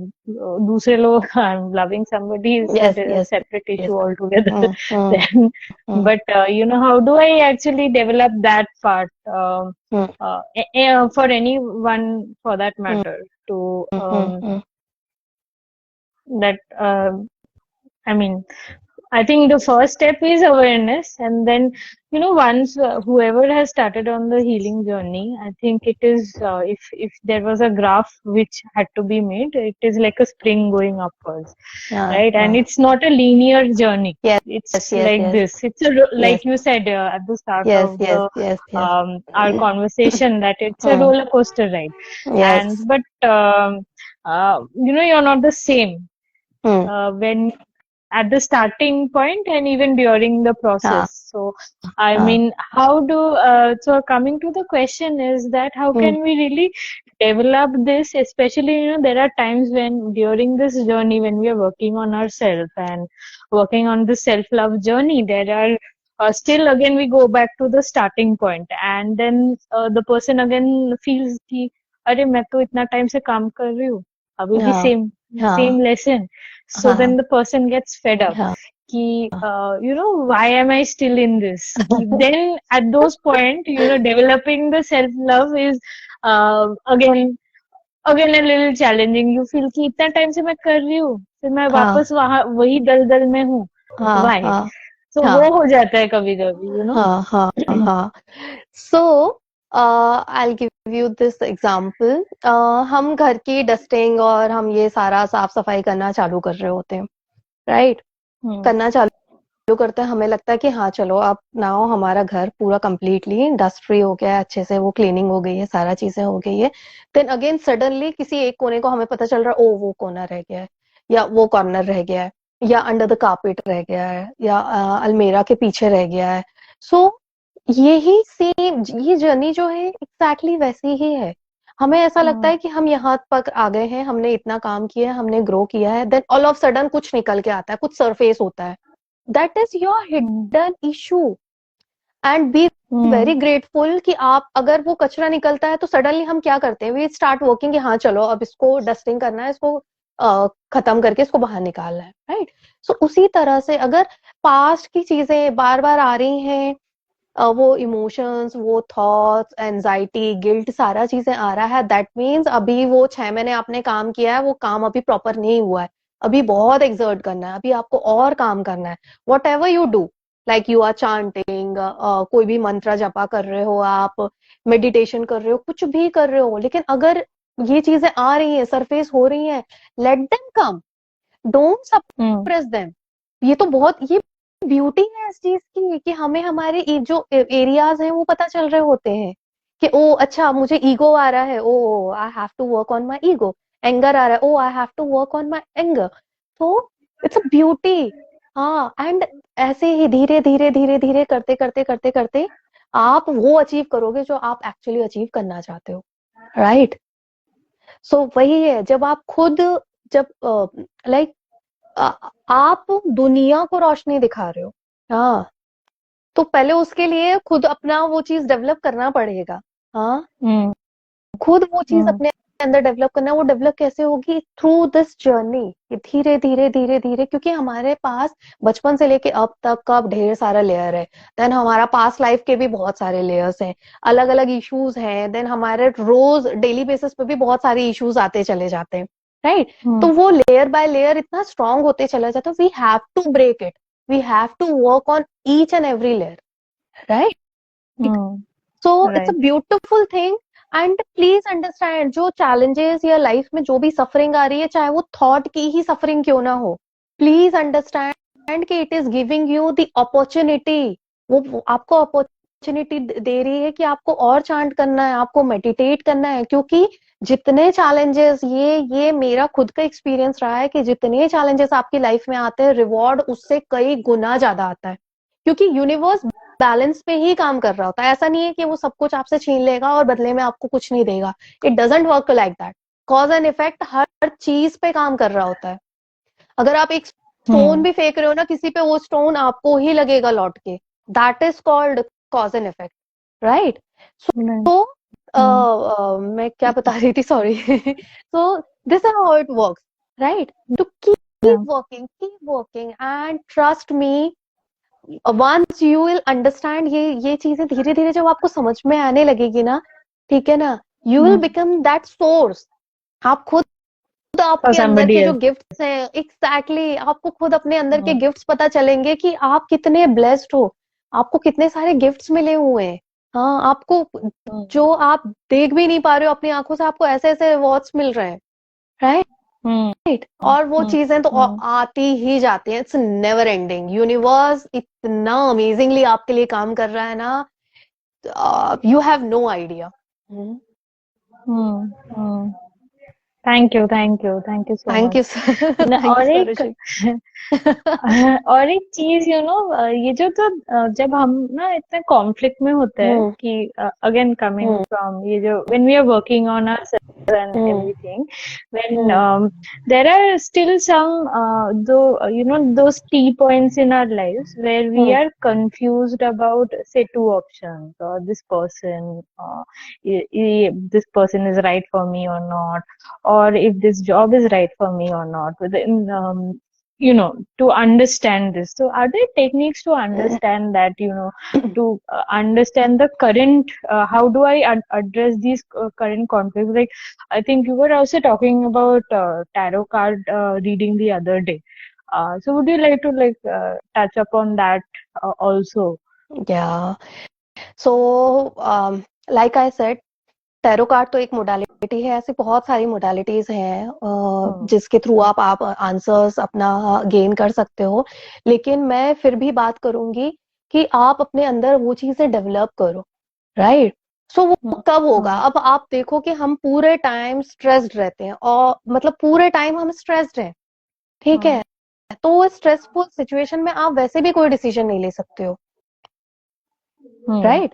B: दूसरे लोग, I'm loving somebody is a
A: Yes, yes,
B: separate
A: yes.
B: issue altogether.
A: Hmm, hmm,
B: Then,
A: hmm,
B: but how do I actually develop that part
A: hmm,
B: for anyone for that
A: hmm,
B: matter to
A: hmm, hmm.
B: that I mean, I think the first step is awareness, and then once whoever has started on the healing journey, I think it is if there was a graph which had to be made, it is like a spring going upwards,
A: Yeah,
B: right? And
A: yeah.
B: it's not a linear journey.
A: Yes,
B: It's
A: yes,
B: like
A: yes,
B: this. It's
A: yes,
B: like you said at the start
A: yes,
B: of
A: yes,
B: the
A: yes, yes.
B: our conversation, that it's a
A: Hmm.
B: roller coaster ride, and
A: Yes.
B: but you're not the same
A: Hmm.
B: when at the starting point and even during the
A: हाँ,
B: process. So, I
A: हाँ.
B: mean, so coming to the question is that how
A: Hmm.
B: can we really develop this, especially, there are times when during this journey, when we are working on ourselves and working on the self-love journey, there are still again we go back to the starting point, and then the person again feels कि अरे मैं तो इतना time से काम कर रही हूँ, अभी भी
A: हाँ,
B: same
A: हाँ,
B: lesson. So
A: हाँ,
B: then the person gets fed up.
A: हाँ.
B: Ki, why am I still in this? Then at those point, developing the self love is again a little challenging. You feel कि इतना time से मैं कर रही हूँ, फिर मैं
A: हाँ,
B: वापस वही दलदल में हूँ.
A: हाँ,
B: Why?
A: हाँ,
B: So वो
A: हाँ,
B: हो जाता है कभी-कभी.
A: हाँ, हाँ, हाँ. So, I'll give you this example. हम घर की डस्टिंग और हम ये सारा साफ सफाई करना चालू कर रहे होते हैं, राइट?
B: हम्म
A: करना चालू करते हैं, हमें लगता है कि हाँ चलो अब नाउ हमारा घर पूरा कंप्लीटली डस्ट फ्री हो गया है, अच्छे से वो क्लीनिंग हो गई है, सारा चीजें हो गई है. देन अगेन सडनली किसी एक कोने को हमें पता चल रहा है, ओ वो कोना रह गया है, या वो कॉर्नर रह गया है, या अंडर द कारपेट रह गया है, या अलमीरा के पीछे रह गया है. सो यही सेम ये जर्नी जो है एग्जैक्टली वैसी ही है. हमें ऐसा लगता है कि हम यहाँ तक आ गए हैं, हमने इतना काम किया है, हमने ग्रो किया है, देन ऑल ऑफ सडन कुछ निकल के आता है, कुछ सरफेस होता है. That is your hidden issue. And B very grateful कि आप अगर वो कचरा निकलता है तो सडनली हम क्या करते हैं, वी स्टार्ट वर्किंग कि हाँ चलो अब इसको डस्टिंग करना है, इसको खत्म करके इसको बाहर निकालना है, राइट? सो उसी तरह से अगर पास्ट की चीजें बार बार आ रही हैं, वो इमोशंस, वो थॉट्स, एंजाइटी, गिल्ट, सारा चीजें आ रहा है, दैट मीन्स अभी वो 6 महीने आपने काम किया है, वो काम अभी प्रॉपर नहीं हुआ है, अभी बहुत एक्सर्ट करना है, अभी आपको और काम करना है. Whatever you do, like you are chanting, कोई भी मंत्र जपा कर रहे हो आप, मेडिटेशन कर रहे हो, कुछ भी कर रहे हो, लेकिन अगर ये चीजें आ रही हैं, सरफेस हो रही हैं, let them come, don't suppress them. ये तो बहुत ये ब्यूटी है इस चीज की कि हमें हमारे जो एरियाज हैं वो पता चल रहे होते हैं कि ओ अच्छा मुझे ईगो आ रहा है, oh I have to work on my ego. Anger आ रहा है, oh I have to work on my anger. तो इट्स अ ब्यूटी. हाँ, एंड ऐसे ही धीरे धीरे धीरे धीरे करते करते करते करते आप वो अचीव करोगे जो आप एक्चुअली अचीव करना चाहते हो, राइट? सो वही है, जब आप खुद जब लाइक आप दुनिया को रोशनी दिखा रहे हो, हाँ, तो पहले उसके लिए खुद अपना वो चीज डेवलप करना पड़ेगा. हाँ, खुद वो चीज अपने अंदर डेवलप करना. वो डेवलप कैसे होगी? थ्रू दिस जर्नी, धीरे धीरे धीरे धीरे, क्योंकि हमारे पास बचपन से लेके अब तक का ढेर सारा लेयर है. देन हमारा पास्ट लाइफ के भी बहुत सारे लेयर्स हैं, अलग अलग इश्यूज हैं. देन हमारे रोज डेली बेसिस पे भी बहुत सारे इश्यूज आते चले जाते हैं, राइट? तो वो लेयर बाय लेयर इतना स्ट्रांग होते चला जाता है. We have to break it, we have to work on each and every layer, right? So it's a
B: Right.
A: Beautiful thing. And please understand, जो चैलेंजेस या लाइफ में जो भी सफरिंग आ रही है, चाहे वो थॉट की ही सफरिंग क्यों ना हो, प्लीज अंडरस्टैंड कि it is giving you the opportunity. वो आपको अपॉर्चुनिटी दे रही है कि आपको और चांट करना है, आपको मेडिटेट करना है. क्योंकि जितने चैलेंजेस, ये मेरा खुद का एक्सपीरियंस रहा है कि जितने चैलेंजेस आपकी लाइफ में आते हैं, रिवॉर्ड उससे कई गुना ज्यादा आता है. क्योंकि यूनिवर्स बैलेंस पे ही काम कर रहा होता है. ऐसा नहीं है कि वो सब कुछ आपसे छीन लेगा और बदले में आपको कुछ नहीं देगा. It doesn't work like that. Cause and effect हर चीज पे काम कर रहा होता है. अगर आप एक स्टोन भी फेंक रहे हो ना किसी पे, वो स्टोन आपको ही लगेगा लौट के. That is called cause and effect, right?
B: Right.
A: तो
B: Hmm.
A: मैं क्या बता रही थी, sorry. So this is how it works, right? To
B: Yeah.
A: Keep working and trust me, once you will understand, ये चीजें धीरे धीरे जब आपको समझ में आने लगेगी ना, ठीक है ना, you will
B: Hmm.
A: Become that source. आप खुद
B: For
A: आपके अंदर
B: somebody
A: के जो
B: else.
A: गिफ्ट्स हैं, एग्जैक्टली आपको खुद अपने अंदर के
B: Hmm.
A: गिफ्ट्स पता चलेंगे कि आप कितने ब्लेस्ड हो, आपको कितने सारे गिफ्ट्स मिले हुए हैं. हाँ, आपको
B: Hmm.
A: जो आप देख भी नहीं पा रहे हो अपनी आंखों से, आपको ऐसे ऐसे अवार्ड्स मिल रहे हैं,
B: Hmm.
A: राइट? और वो
B: Hmm.
A: चीजें तो
B: Hmm.
A: आती ही जाती हैं. It's never ending. यूनिवर्स इतना अमेजिंगली आपके लिए काम कर रहा है ना, you have no idea.
B: Hmm. Hmm. Thank you so
A: thank
B: much.
A: You sir. Thank you
B: और
A: सर.
B: एक और एक चीज ये जो तो जब हम ना इतने कॉन्फ्लिक्ट में होते हैं
A: हम्म.
B: कि अगेन कमिंग
A: हम्म.
B: फ्रॉम ये जो when we are working on our and
A: hmm.
B: everything when
A: hmm.
B: there are still some though those key points in our lives where we
A: hmm.
B: are confused about say two options or this person this person is right for me or not, or if this job is right for me or not within to understand this. So are there techniques to understand that, to understand the current, how do I address these current conflicts? Like, I think you were also talking about tarot card reading the other day. So would you like to touch upon that also?
A: या so like I said, tarot card तो एक modality है. ऐसी बहुत सारी modalities हैं
B: Hmm.
A: जिसके through आप आंसर्स अपना गेन कर सकते हो. लेकिन मैं फिर भी बात करूंगी कि आप अपने अंदर वो चीजें डेवलप करो, राइट? सो वो
B: Hmm.
A: कब होगा?
B: Hmm.
A: अब आप देखो कि हम पूरे टाइम स्ट्रेस्ड रहते हैं, और मतलब पूरे टाइम हम स्ट्रेस्ड हैं, ठीक
B: Hmm.
A: है? तो स्ट्रेसफुल सिचुएशन में आप वैसे भी कोई डिसीजन नहीं ले सकते हो,
B: Hmm.
A: right?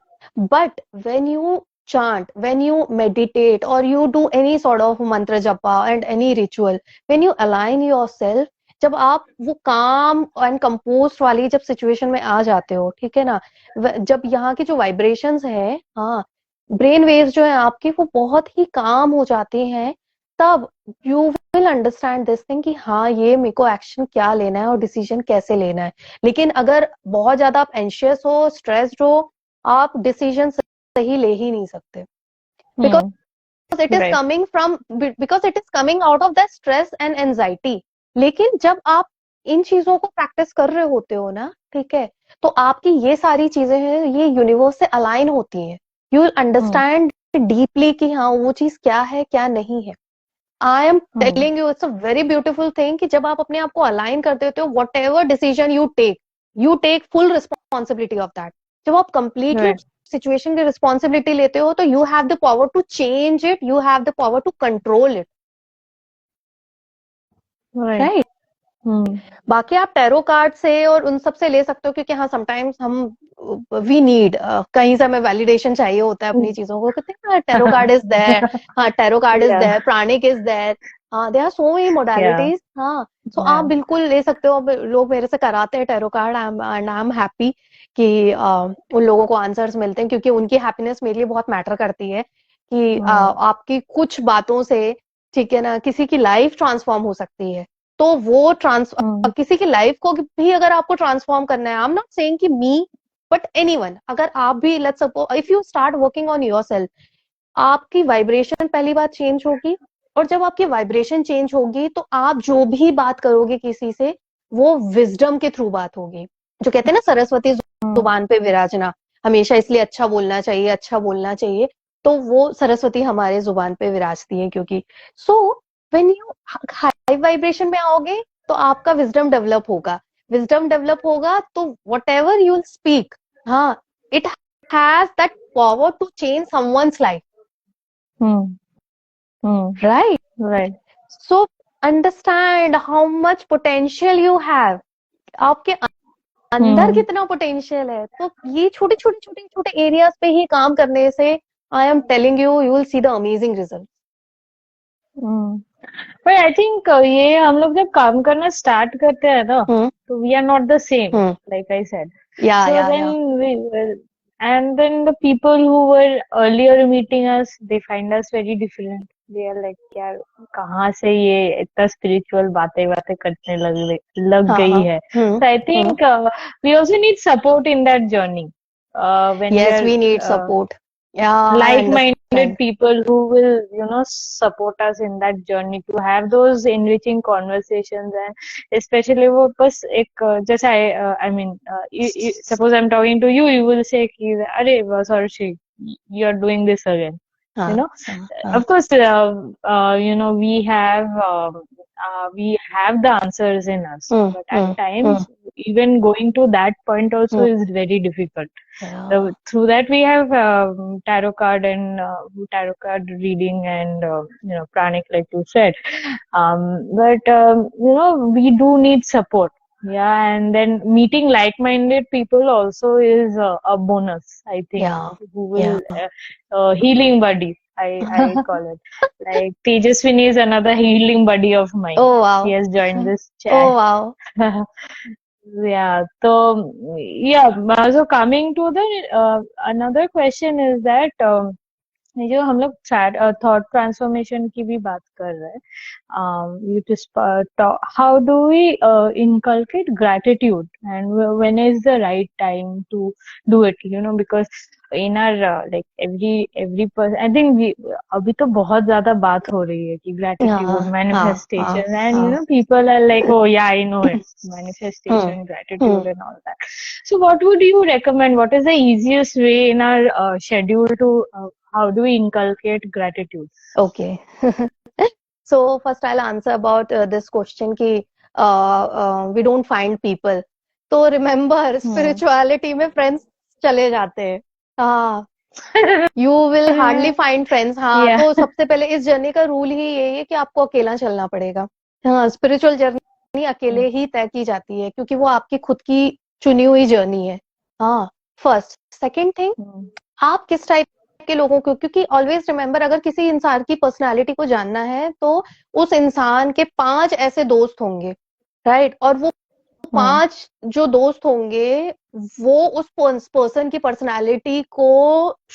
A: But when you chant, when you meditate, or you do any sort of mantra japa and any ritual, when you align yourself, जब आप वो काम एंड कंपोस्ट वाली जब सिचुएशन में आ जाते हो, ठीक है ना, जब यहाँ की जो वाइब्रेशंस है, हाँ, ब्रेन वेव्स जो है आपकी वो बहुत ही काम हो जाती हैं, तब you will understand this thing कि हाँ, ये मेरे को एक्शन क्या लेना है और डिसीजन कैसे लेना है. लेकिन अगर बहुत ज्यादा आप एंशियस हो, स्ट्रेस्ड हो, आप डिसीजन सही ले ही नहीं सकते.
B: Hmm.
A: It is
B: Right.
A: Coming from, because it is coming out of the stress and anxiety. लेकिन जब आप इन चीजों को प्रैक्टिस कर रहे होते हो ना, ठीक है, तो आपकी ये सारी चीजें हैं, ये यूनिवर्स से अलाइन होती हैं. You will
B: Hmm.
A: Understand deeply कि हाँ, वो चीज क्या है क्या नहीं है. I am
B: Hmm.
A: Telling you, it's a very beautiful thing कि जब आप अपने आप को अलाइन कर देते हो, whatever decision you take full responsibility of that. जब आप कंप्लीटली
B: Right.
A: उस सिचुएशन की रिस्पॉन्सिबिलिटी लेते हो, तो you have the power to change it, you have the power to control it,
B: Right.
A: Right?
B: Hmm.
A: बाकी आप टैरो कार्ड से और उन सब से ले सकते हो, क्योंकि हाँ, समटाइम्स हम वी नीड कहीं से हमें वैलिडेशन चाहिए होता है अपनी चीजों को. कहते हैं टैरो कार्ड इज देयर, हाँ, tarot card is
B: Yeah.
A: There, pranic is there, हाँ, there are so many
B: Yeah.
A: Modalities. हाँ, सो आप
B: Yeah.
A: बिल्कुल ले सकते हो. अब लोग मेरे से कराते हैं tarot card, and I am happy कि उन लोगों को आंसर्स मिलते हैं, क्योंकि उनकी हैप्पीनेस मेरे लिए बहुत मैटर करती है कि
B: Hmm.
A: आपकी कुछ बातों से, ठीक है ना, किसी की लाइफ ट्रांसफॉर्म हो सकती है. तो वो
B: Hmm.
A: किसी की लाइफ को भी अगर आपको ट्रांसफॉर्म करना है, आई एम नॉट सेइंग कि मी, बट एनीवन, अगर आप भी, let's suppose if you start working on yourself, आपकी वाइब्रेशन पहली बार चेंज होगी. और जब आपकी वाइब्रेशन चेंज होगी, तो आप जो भी बात करोगे किसी से, वो विजडम के थ्रू बात होगी. जो कहते हैं ना, सरस्वती
B: Hmm.
A: जुबान पे विराजना, हमेशा इसलिए अच्छा बोलना चाहिए, अच्छा बोलना चाहिए. तो वो सरस्वती हमारे जुबान पे विराजती है, क्योंकि so when you high vibration में आओगे, तो आपका विजडम डेवलप होगा. विजडम डेवलप होगा तो वट एवर यू स्पीक, हाँ, it has that power to change someone's life,
B: Hmm. Hmm.
A: Right?
B: Right.
A: So understand how much potential you have. आपके अंदर
B: Hmm.
A: कितना पोटेंशियल है. तो ये छोटे एरियाज पे ही काम करने से, I am telling you, you will see the amazing result.
B: Hmm. पर आई थिंक ये हम लोग जब काम करना स्टार्ट करते हैं ना,
A: हम्म.
B: तो we are not the same,
A: hmm.
B: Like I said.
A: या
B: सो
A: या
B: देन
A: या
B: we and then the people who were earlier meeting us, they find us very different. They are like, यार कहाँ से ये इतना spiritual बातें बातें करने लग
A: हाँ
B: गई
A: हाँ
B: है. So I think we also need support in that journey. When we
A: yes
B: are
A: we need support yeah I
B: like-minded
A: understand
B: people who will, support us in that journey to have those enriching conversations. And especially वो बस एक जैसे I mean suppose I'm talking to you, you will say कि अरे Sarshi, you are doing this again. You
A: हाँ
B: know,
A: हाँ हाँ
B: of course, we have the answers in us, but at
A: hmm
B: times even going to that point also
A: hmm
B: is very difficult.
A: yeah
B: Through that we have tarot card reading and pranic, like you said. But we do need support. Yeah, and then meeting like-minded people also is a bonus, I think,
A: yeah
B: who
A: yeah
B: will healing buddy. I call it. Like Tejaswini is another healing buddy of mine.
A: oh
B: She
A: wow
B: has joined this chat.
A: oh wow
B: Yeah, so yeah, so coming to the another question is that ये जो हम लोग thought transformation की भी बात कर रहे हैं, you just how do we inculcate gratitude, and when is the right time to do it, because in our like every person, I think we अभी तो बहुत ज्यादा बात हो रही है कि
A: हाँ
B: gratitude,
A: हाँ हाँ
B: manifestation, and
A: हाँ
B: people are like, oh yeah, I know it,
A: hmm
B: manifestation, gratitude and all that. So what would you recommend? What is the easiest way in our schedule to how do we inculcate gratitude?
A: okay so first I'll answer about this question कि we don't find people तो remember
B: Hmm.
A: spirituality में friends चले जाते हैं हाँ you will hardly find friends हाँ
B: Yeah.
A: तो सबसे पहले इस जर्नी का रूल ही यही है कि आपको अकेला चलना पड़ेगा हाँ स्पिरिचुअल जर्नी
B: Hmm.
A: अकेले ही तय की जाती है क्योंकि वो आपकी खुद की चुनी हुई जर्नी है हाँ फर्स्ट सेकंड थिंग
B: Hmm.
A: आप किस टाइप के लोगों को क्योंकि ऑलवेज रिमेम्बर अगर किसी इंसान की पर्सनालिटी को जानना है तो उस इंसान के 5 ऐसे दोस्त होंगे राइट और वो
B: Hmm.
A: 5 जो दोस्त होंगे वो उस पर्सन की पर्सनालिटी को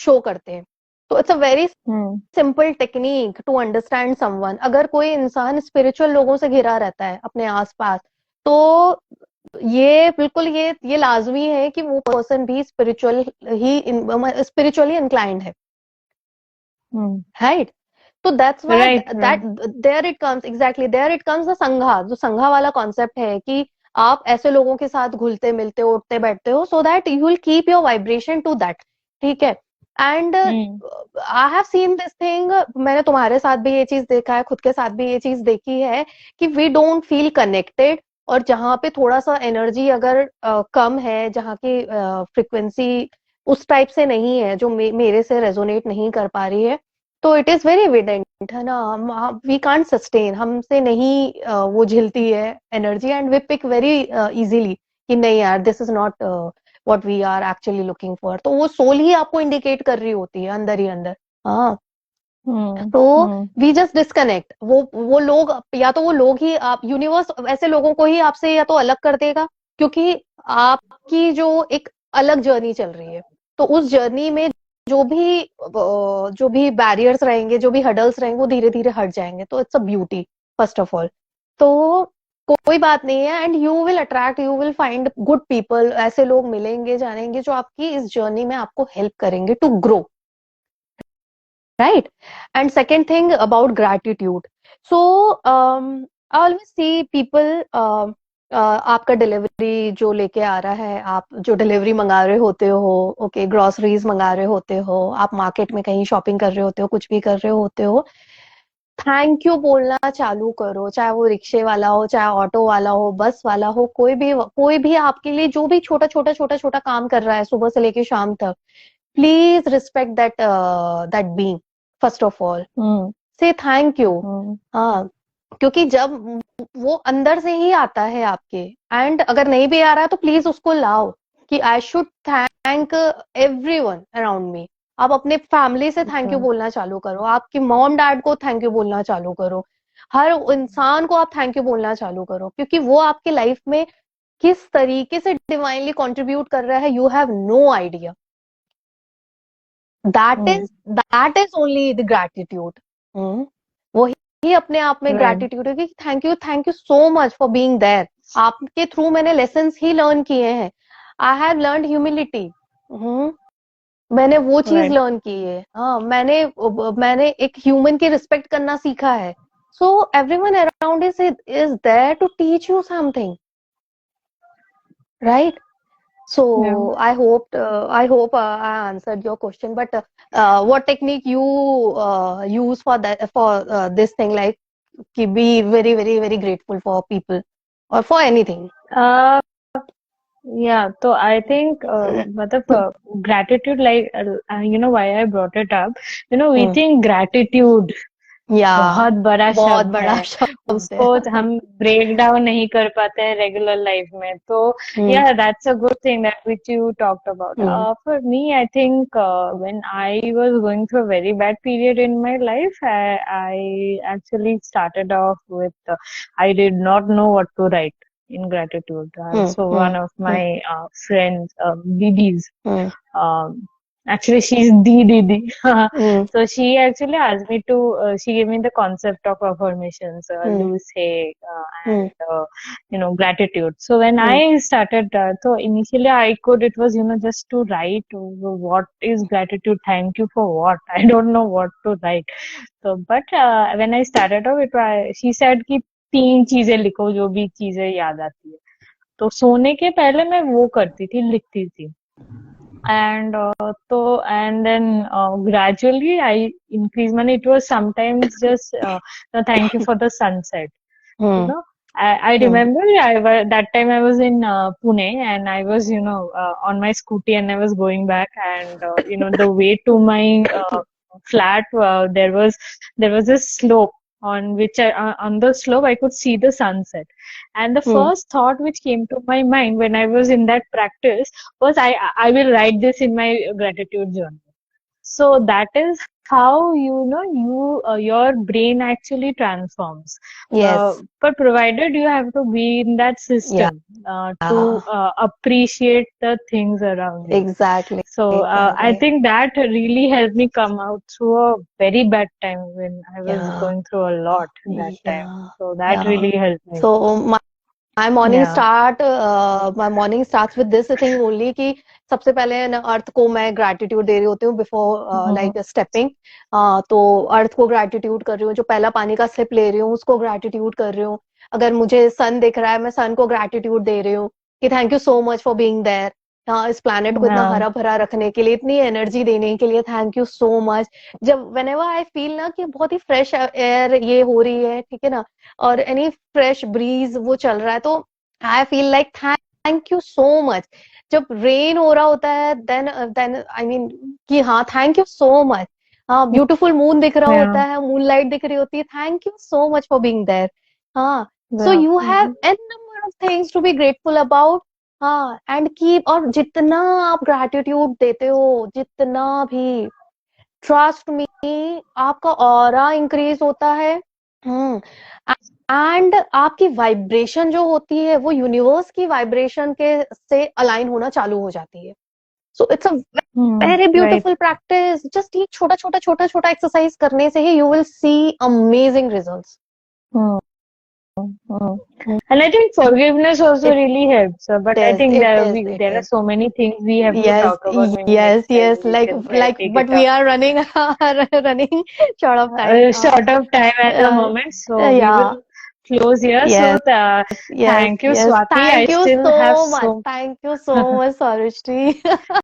A: शो करते हैं तो it's a very
B: Hmm.
A: Simple technique to understand someone अगर कोई इंसान स्पिरिचुअल लोगों से घिरा रहता है अपने आसपास तो ये बिल्कुल ये लाजमी है कि वो पर्सन भी स्पिरिचुअली इंक्लाइंड है
B: Hmm.
A: राइट तो that's why
B: Right,
A: that
B: right.
A: There it comes exactly there it comes the sangha जो संघा वाला कॉन्सेप्ट है कि आप ऐसे लोगों के साथ घुलते मिलते हो उठते बैठते हो so that you will keep your vibration to that ठीक है and
B: Hmm.
A: I have seen this thing मैंने तुम्हारे साथ भी ये चीज देखा है खुद के साथ भी ये चीज देखी है कि वी डोंट फील कनेक्टेड और जहां पे थोड़ा सा एनर्जी अगर कम है जहाँ की फ्रिक्वेंसी उस टाइप से नहीं है जो मेरे से रेजोनेट नहीं कर पा रही है तो इट इज वेरी एविडेंट है ना वी कांट सस्टेन हमसे नहीं वो झिलती है energy and we pick very easily कि नहीं यार this is not what we are actually looking for तो वो सोल ही आपको इंडिकेट कर रही होती है अंदर ही अंदर हाँ
B: Hmm.
A: तो
B: Hmm.
A: वी जस्ट डिस्कनेक्ट वो लोग या तो वो लोग ही आप यूनिवर्स ऐसे लोगों को ही आपसे या तो अलग कर देगा क्योंकि आपकी जो एक अलग जर्नी चल रही है तो उस जर्नी में जो भी बैरियर्स रहेंगे जो भी हडल्स रहेंगे वो धीरे धीरे हट जाएंगे तो it's a beauty first of all तो कोई बात नहीं है and you will attract you will find good people ऐसे लोग मिलेंगे जानेंगे जो आपकी इस जर्नी में आपको हेल्प करेंगे to grow right and second thing about gratitude so I always see people आपका डिलीवरी जो लेके आ रहा है आप जो डिलीवरी मंगा रहे होते हो ओके ग्रोसरीज मंगा रहे होते हो आप मार्केट में कहीं शॉपिंग कर रहे होते हो कुछ भी कर रहे होते हो थैंक यू बोलना चालू करो चाहे वो रिक्शे वाला हो चाहे ऑटो वाला हो बस वाला हो कोई भी आपके लिए जो भी छोटा छोटा काम कर रहा है सुबह से लेके शाम तक please respect that being first of all
B: Hmm.
A: से थैंक यू
B: Hmm.
A: हाँ क्योंकि जब वो अंदर से ही आता है आपके एंड अगर नहीं भी आ रहा है तो प्लीज उसको लाओ कि I should thank everyone around me आप अपने फैमिली से थैंक यू
B: Hmm.
A: बोलना चालू करो आपकी मॉम डैड को थैंक यू बोलना चालू करो हर इंसान को आप थैंक यू बोलना चालू करो क्योंकि वो आपके लाइफ में किस तरीके से डिवाइनली कंट्रीब्यूट कर रहा है you have no idea that is only the gratitude. वही अपने आप में
B: right,
A: ग्रैटिट्यूड है कि thank you so much for being there. आपके थ्रू मैंने लेसन्स ही लर्न किए हैं। I have learn humility. मैंने वो चीज
B: right.
A: लर्न की है। हाँ, मैंने एक ह्यूमन की रिस्पेक्ट करना सीखा है। So everyone around is there to teach you something, right? So
B: Yeah.
A: I hope I answered your question. But what technique you use for that, for this thing, like to be very very very grateful for people or for anything?
B: Uh, yeah, so I think, matlab, gratitude, like, you know, why I brought it up, you know, we
A: Hmm.
B: think gratitude
A: Yeah,
B: बहुत बड़ा
A: बहुत
B: शब्द
A: बड़ा
B: है,
A: शब्द
B: उसको
A: है।
B: हम ब्रेक डाउन नहीं कर पाते हैं रेगुलर लाइफ में, तो
A: Hmm.
B: yeah, that's a good thing that which you talked about.
A: Hmm.
B: For me, I think, when I was going through a very bad period in my life, I actually started off with, I did not know what to write in gratitude.
A: Hmm.
B: So
A: Hmm.
B: one of
A: Hmm.
B: my friends, Didis,
A: Hmm.
B: um, actually, she's the Didi.
A: Hmm.
B: So she actually asked me to, she gave me the concept of affirmations,
A: Hmm.
B: Luce,
A: Hmm.
B: and, you know, gratitude. So when
A: Hmm.
B: I started, so initially it was, you know, just to write, what is gratitude? Thank you for what? I don't know what to write. So, but when I started off, she said कि 3 चीजें लिखो, जो भी चीजें याद आती है। तो सोने के पहले मैं वो करती थी, लिखती थी। And and then gradually I increased money. It was sometimes just, no, thank you for the sunset. You
A: Hmm.
B: know, I
A: Hmm.
B: remember that time I was in Pune, and I was, you know, on my scooty, and I was going back, and you know, the way to my flat, there was a slope on which on the slope I could see the sunset. And the
A: Hmm.
B: first thought which came to my mind when I was in that practice was, I will write this in my gratitude journal. So that is how, you know, your brain actually transforms.
A: Yes.
B: But provided you have to be in that
A: Yeah.
B: system to appreciate the things around you.
A: Exactly.
B: So I
A: Exactly.
B: think that really helped me come out through a very bad time when I was
A: Yeah.
B: going through a lot that time.
A: Yeah.
B: So that
A: Yeah.
B: really helped me.
A: So
B: Yeah.
A: My morning starts with this thing only कि सबसे पहले न अर्थ को मैं gratitude दे रही होती हूँ before
B: Mhm.
A: Like stepping. तो अर्थ को ग्रैटिट्यूड कर रही हूँ, जो पहला पानी का स्लिप ले रही हूँ उसको ग्रैटिट्यूड कर रही हूँ। अगर मुझे सन दिख रहा है, मैं सन को ग्रैटिट्यूड दे रही हूँ कि thank you so much for being there. इस प्लैनेट को इतना
B: Yeah.
A: हरा भरा रखने के लिए, इतनी एनर्जी देने के लिए थैंक यू सो मच। जब व्हेनेवर आई फील ना कि बहुत ही फ्रेश एयर ये हो रही है, ठीक है ना, और एनी फ्रेश ब्रीज वो चल रहा है, तो I feel like thank you so much. जब रेन हो रहा होता है देन आई मीन कि हाँ थैंक यू सो मच। हाँ, ब्यूटीफुल मून दिख रहा
B: Yeah.
A: होता है, मून लाइट दिख रही होती है, thank you so much for being there. हाँ, so
B: Yeah.
A: You have
B: Mhm.
A: An number of things to be grateful about. हाँ, एंड कीप, और जितना आप ग्रैटिट्यूड देते हो, जितना भी, ट्रस्ट मी, आपका ऑरा इंक्रीज होता है। एंड आपकी वाइब्रेशन जो होती है वो यूनिवर्स की वाइब्रेशन के से अलाइन होना चालू हो जाती है। So it's a very
B: Right.
A: Beautiful practice. Just ये छोटा छोटा एक्सरसाइज करने से ही you will see amazing results.
B: Hmm. Hmm. And I think forgiveness also
A: it
B: really helps. But I
A: is
B: think
A: it is it
B: there are
A: is
B: so many things we have to
A: Yes,
B: talk about. Maybe
A: yes,
B: next
A: yes.
B: time we
A: Like,
B: can take
A: but
B: it
A: we
B: up.
A: are running, running short of time.
B: Short of time at the
A: Uh,
B: moment, so we
A: yeah.
B: will close here. So
A: Yes, yes,
B: thank you,
A: yes.
B: Swati. I
A: Thank you
B: still have
A: so much.
B: so
A: Thank you so much, Sarishti.